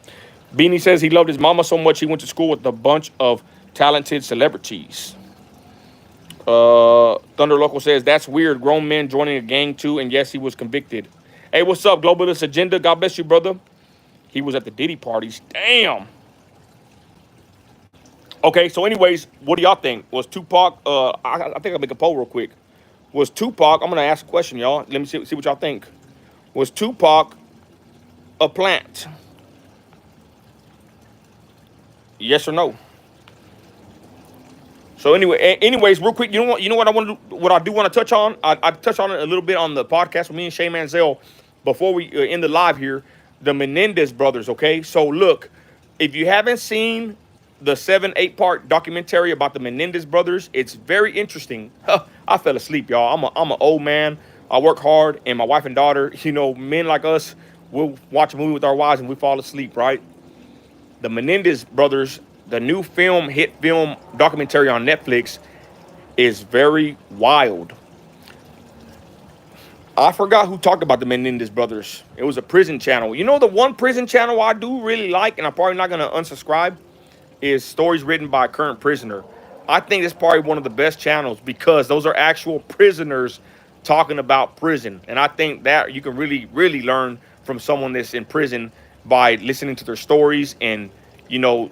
Beanie says he loved his mama so much he went to school with a bunch of talented celebrities. Thunder Local says that's weird. Grown men joining a gang too, and yes, he was convicted. Hey, what's up, Globalist Agenda? God bless you, brother. He was at the Diddy parties. Damn. Okay, so anyways, what do y'all think? Was Tupac? I think I'll make a poll real quick. Was Tupac? I'm gonna ask a question, y'all. Let me see what y'all think. Was Tupac a plant? Yes or no? So anyways, real quick, you know what I want to, what I do want to touch on. I touched on it a little bit on the podcast with me and Shay Manziel before we end the live here. The Menendez brothers. Okay, so look, if you haven't seen the 7-8 part documentary about the Menendez brothers. It's very interesting. I fell asleep, y'all. I'm an old man. I work hard, and my wife and daughter, men like us, we'll watch a movie with our wives and we fall asleep, right? The Menendez brothers, the new hit film documentary on Netflix is very wild. I forgot who talked about the Menendez brothers. It was a prison channel. The one prison channel I do really like, and I'm probably not going to unsubscribe, is stories written by a current prisoner. I think it's probably one of the best channels because those are actual prisoners talking about prison. And I think that you can really, really learn from someone that's in prison by listening to their stories and, you know,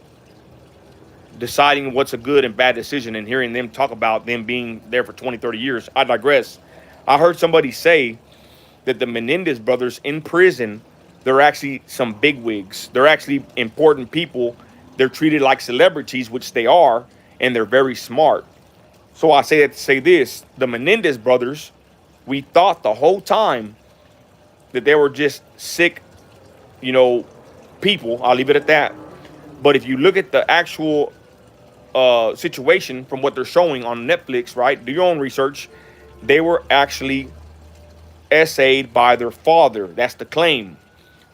deciding what's a good and bad decision and hearing them talk about them being there for 20, 30 years. I digress. I heard somebody say that the Menendez brothers in prison, they're actually some bigwigs. They're actually important people. They're treated like celebrities, which they are, and they're very smart. So I say that to say this. The Menendez brothers, we thought the whole time that they were just sick, people. I'll leave it at that. But if you look at the actual situation from what they're showing on Netflix, right? Do your own research. They were actually essayed by their father. That's the claim.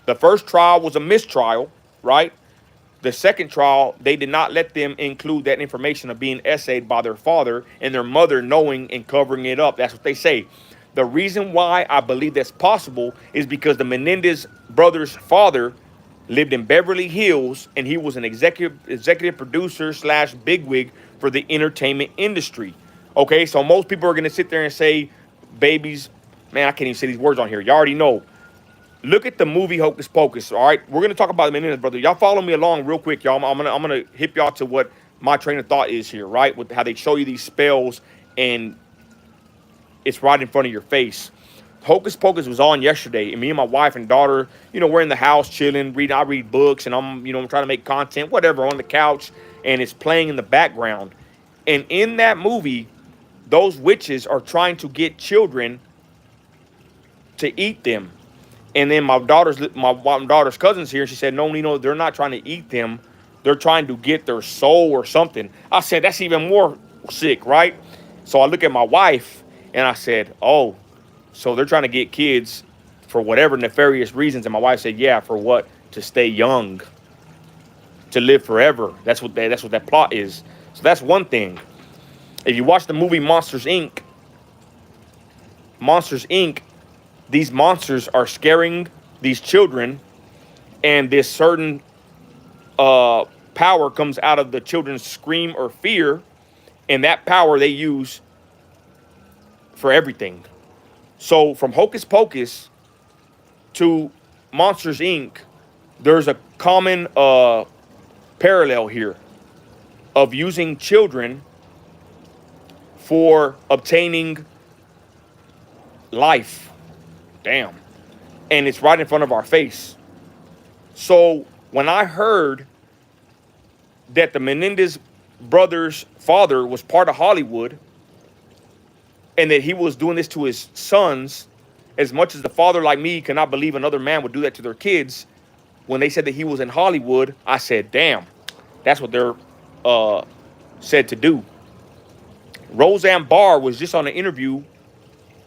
The first trial was a mistrial, right? The second trial, they did not let them include that information of being essayed by their father and their mother knowing and covering it up. That's what they say. The reason why I believe that's possible is because the Menendez brothers' father lived in Beverly Hills, and he was an executive producer / bigwig for the entertainment industry. Okay, so most people are going to sit there and say, babies, man, I can't even say these words on here. Y'all already know. Look at the movie Hocus Pocus, all right? We're going to talk about the Menendez brothers. Y'all follow me along real quick, y'all. I'm gonna hip y'all to what my train of thought is here, right? With how they show you these spells, and it's right in front of your face. Hocus Pocus was on yesterday, and me and my wife and daughter, we're in the house chilling, reading. I read books, and I'm trying to make content, whatever, on the couch, and it's playing in the background. And in that movie, those witches are trying to get children to eat them. And then my daughter's cousin's here, and she said, no, Nino, they're not trying to eat them. They're trying to get their soul or something. I said, that's even more sick, right? So I look at my wife, and I said, oh, so they're trying to get kids for whatever nefarious reasons. And my wife said, yeah, for what? To stay young, to live forever. That's what that plot is. So that's one thing. If you watch the movie Monsters, Inc., these monsters are scaring these children, and this certain power comes out of the children's scream or fear, and that power they use for everything. So from Hocus Pocus to Monsters, Inc., there's a common parallel here of using children for obtaining life. Damn. And it's right in front of our face. So when I heard that the Menendez brothers' father was part of Hollywood, and that he was doing this to his sons, as much as the father like me cannot believe another man would do that to their kids, when they said that he was in Hollywood, I said, damn, that's what they're said to do. Roseanne Barr was just on an interview,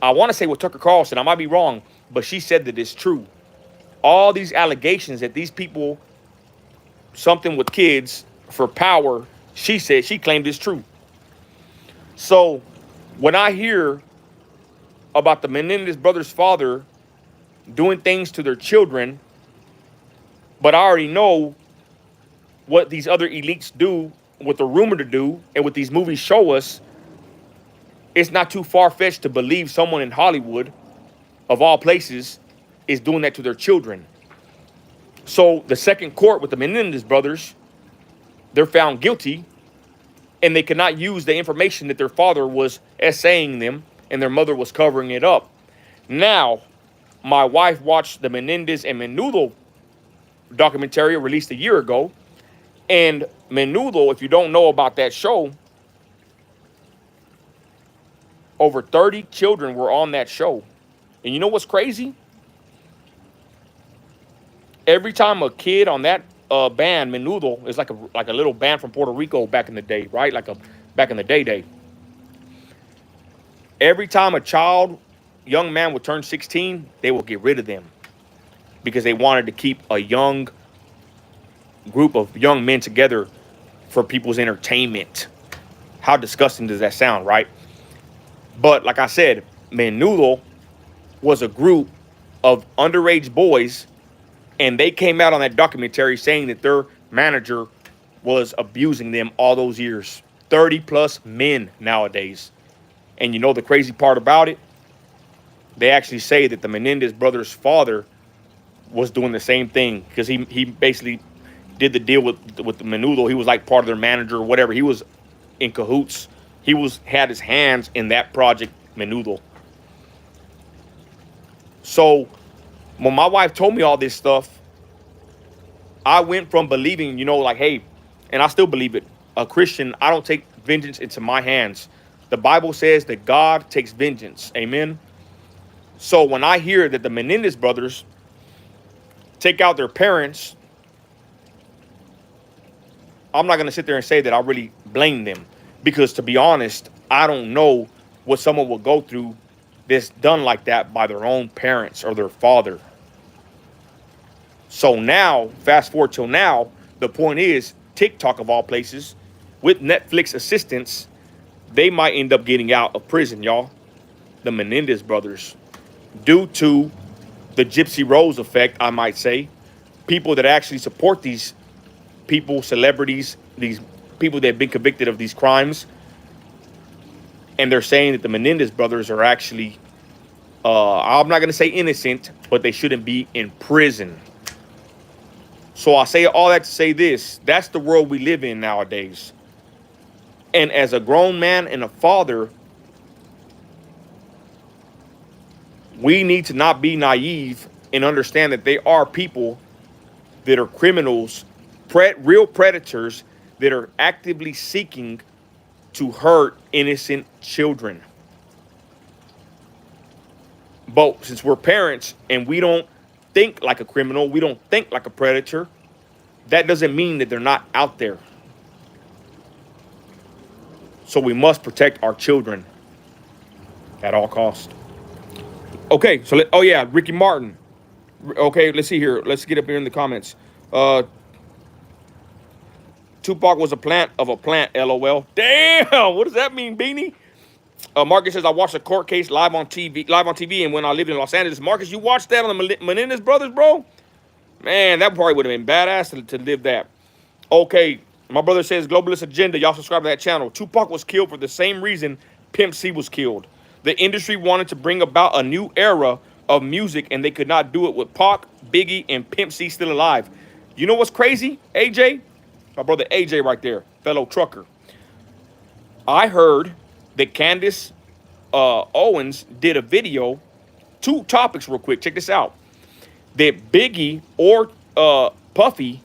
I want to say with Tucker Carlson, I might be wrong, but she said that it's true. All these allegations that these people, something with kids for power, she said, she claimed it's true. So when I hear about the Menendez brothers' father doing things to their children, but I already know what these other elites do, what they're rumored to do, and what these movies show us, it's not too far-fetched to believe someone in Hollywood, of all places, is doing that to their children. So the second court with the Menendez brothers, they're found guilty, and they cannot use the information that their father was essaying them and their mother was covering it up. Now, my wife watched the Menendez and Menudo documentary released a year ago. And Menudo, if you don't know about that show, over 30 children were on that show. And you know what's crazy? Every time a kid on that band Menudo is like a little band from Puerto Rico back in the day, right? Like a back in the day. Every time a young man would turn 16, they will get rid of them because they wanted to keep a young group of young men together for people's entertainment. How disgusting does that sound, right? But like I said, Menudo was a group of underage boys, and they came out on that documentary saying that their manager was abusing them all those years. 30 plus men nowadays. And you know the crazy part about it? They actually say that the Menendez brothers' father was doing the same thing because he basically did the deal with the Menudo. He was like part of their manager or whatever. He was in cahoots. He had his hands in that project, Menudo. So when my wife told me all this stuff, I went from believing, like, hey, and I still believe it, a Christian, I don't take vengeance into my hands. The Bible says that God takes vengeance. Amen. So when I hear that the Menendez brothers take out their parents, I'm not going to sit there and say that I really blame them. Because to be honest, I don't know what someone will go through that's done like that by their own parents or their father. So now, fast forward till now, the point is, TikTok of all places, with Netflix assistance, they might end up getting out of prison, y'all. The Menendez brothers. Due to the Gypsy Rose effect, I might say. People that actually support these people, celebrities, these people that have been convicted of these crimes. And they're saying that the Menendez brothers are actually, I'm not going to say innocent, but they shouldn't be in prison. So I say all that to say this. That's the world we live in nowadays. And as a grown man and a father, we need to not be naive and understand that they are people that are criminals, real predators that are actively seeking to hurt innocent children. But since we're parents and we don't think like a criminal, we don't think like a predator, that doesn't mean that they're not out there. So we must protect our children at all costs. Okay, so oh yeah, Ricky Martin. Okay, let's see here. Let's get up here in the comments. Tupac was a plant of a plant, LOL. Damn, what does that mean, Beanie? Marcus says, I watched a court case live on TV, and when I lived in Los Angeles. Marcus, you watched that on the Menendez brothers, bro? Man, that probably would have been badass to live that. Okay, my brother says, Globalist Agenda, y'all subscribe to that channel. Tupac was killed for the same reason Pimp C was killed. The industry wanted to bring about a new era of music, and they could not do it with Pac, Biggie, and Pimp C still alive. You know what's crazy, AJ? My brother AJ right there, fellow trucker. I heard that Candace Owens did a video. Two topics real quick. Check this out. That Biggie or Puffy,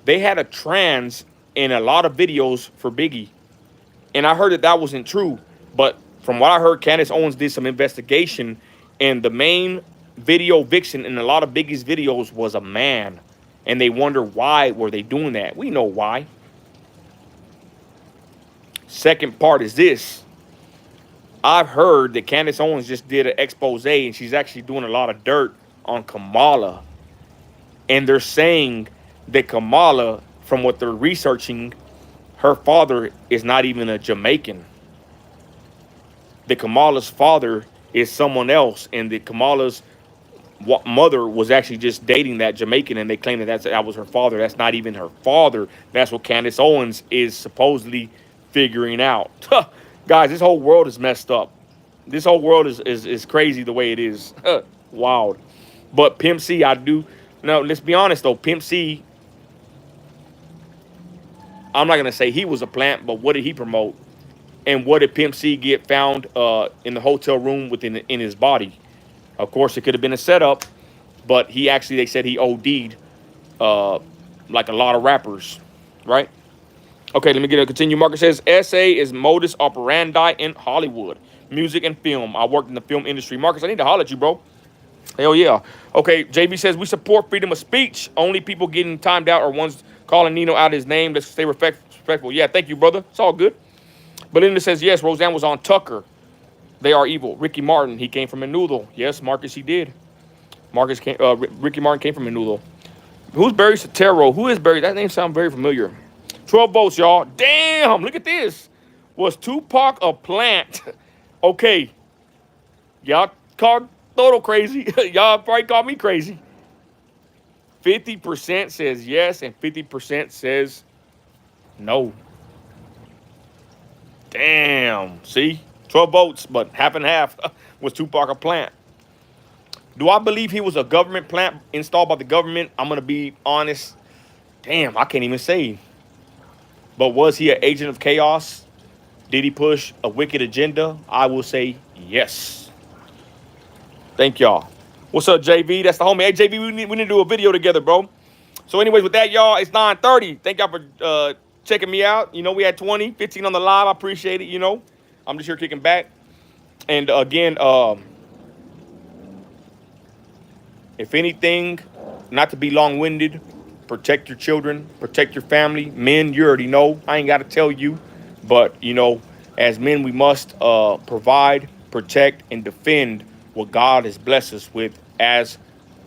they had a trans in a lot of videos for Biggie. And I heard that wasn't true. But from what I heard, Candace Owens did some investigation. And the main video vixen in a lot of Biggie's videos was a man. And they wonder why were they doing that. We know why. Second part is this. I've heard that Candace Owens just did an expose and she's actually doing a lot of dirt on Kamala. And they're saying that Kamala, from what they're researching, her father is not even a Jamaican. That Kamala's father is someone else, and that Kamala's mother was actually just dating that Jamaican, and they claim that that was her father. That's not even her father. That's what Candace Owens is supposedly figuring out. Guys, this whole world is messed up. This whole world is crazy the way it is. Wild. But Pimp C, let's be honest though, Pimp C, I'm not going to say he was a plant, but what did he promote? And what did Pimp C get found in the hotel room in his body? Of course, it could have been a setup, but they said he OD'd like a lot of rappers, right? Okay, let me continue. Marcus says, SA is modus operandi in Hollywood, music and film. I worked in the film industry. Marcus, I need to holler at you, bro. Hell yeah. Okay, JB says we support freedom of speech. Only people getting timed out are ones calling Nino out his name. Let's stay respectful. Yeah, thank you, brother. It's all good. Belinda says yes. Roseanne was on Tucker. They are evil. Ricky Martin, he came from Menudo. Yes, Marcus, he did. Ricky Martin came from Menudo. Who's Barry Sotero? Who is Barry? That name sounds very familiar. 12 votes, y'all. Damn, look at this. Was Tupac a plant? Okay, y'all called Toto crazy. Y'all probably called me crazy. 50% says yes, and 50% says no. Damn. See? 12 votes, but half and half was Tupac a plant. Do I believe he was a government plant installed by the government? I'm going to be honest. Damn, I can't even say. But was he an agent of chaos? Did he push a wicked agenda? I will say yes. Thank y'all. What's up, JV? That's the homie. Hey, JV, we need to do a video together, bro. So anyways, with that, y'all, it's 9:30. Thank y'all for checking me out. You know, we had 15 on the live. I appreciate it, you know. I'm just here kicking back. And again, if anything, not to be long-winded, protect your children, protect your family. Men, you already know. I ain't got to tell you. But, you know, as men, we must provide, protect, and defend what God has blessed us with as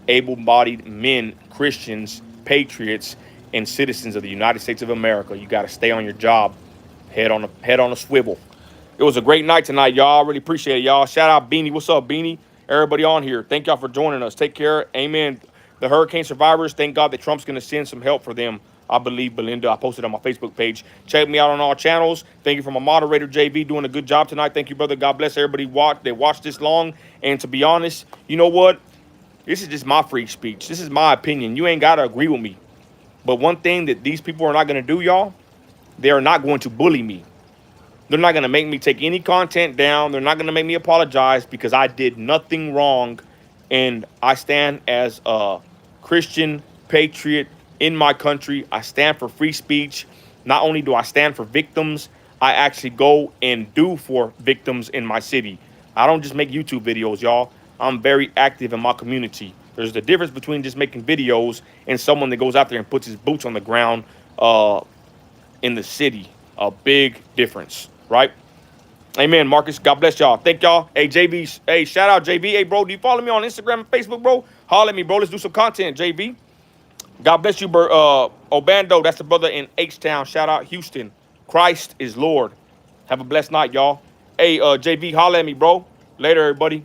able-bodied men, Christians, patriots, and citizens of the United States of America. You got to stay on your job, head on a swivel. It was a great night tonight, y'all. Really appreciate it, y'all. Shout out Beanie. What's up, Beanie? Everybody on here. Thank y'all for joining us. Take care. Amen. The hurricane survivors, thank God that Trump's going to send some help for them. I believe, Belinda. I posted on my Facebook page. Check me out on all channels. Thank you for my moderator, JV, doing a good job tonight. Thank you, brother. God bless everybody that watched this long. And to be honest, you know what? This is just my free speech. This is my opinion. You ain't got to agree with me. But one thing that these people are not going to do, y'all, they are not going to bully me. They're not going to make me take any content down. They're not going to make me apologize because I did nothing wrong. And I stand as a Christian patriot in my country. I stand for free speech. Not only do I stand for victims, I actually go and do for victims in my city. I don't just make YouTube videos, y'all. I'm very active in my community. There's the difference between just making videos and someone that goes out there and puts his boots on the ground in the city. A big difference, right? Amen, Marcus. God bless y'all. Thank y'all. Hey, JV. Hey, shout out, JV. Hey, bro, do you follow me on Instagram and Facebook, bro? Holler at me, bro. Let's do some content, JV. God bless you, Obando. That's the brother in H-Town. Shout out, Houston. Christ is Lord. Have a blessed night, y'all. Hey, JV, holler at me, bro. Later, everybody.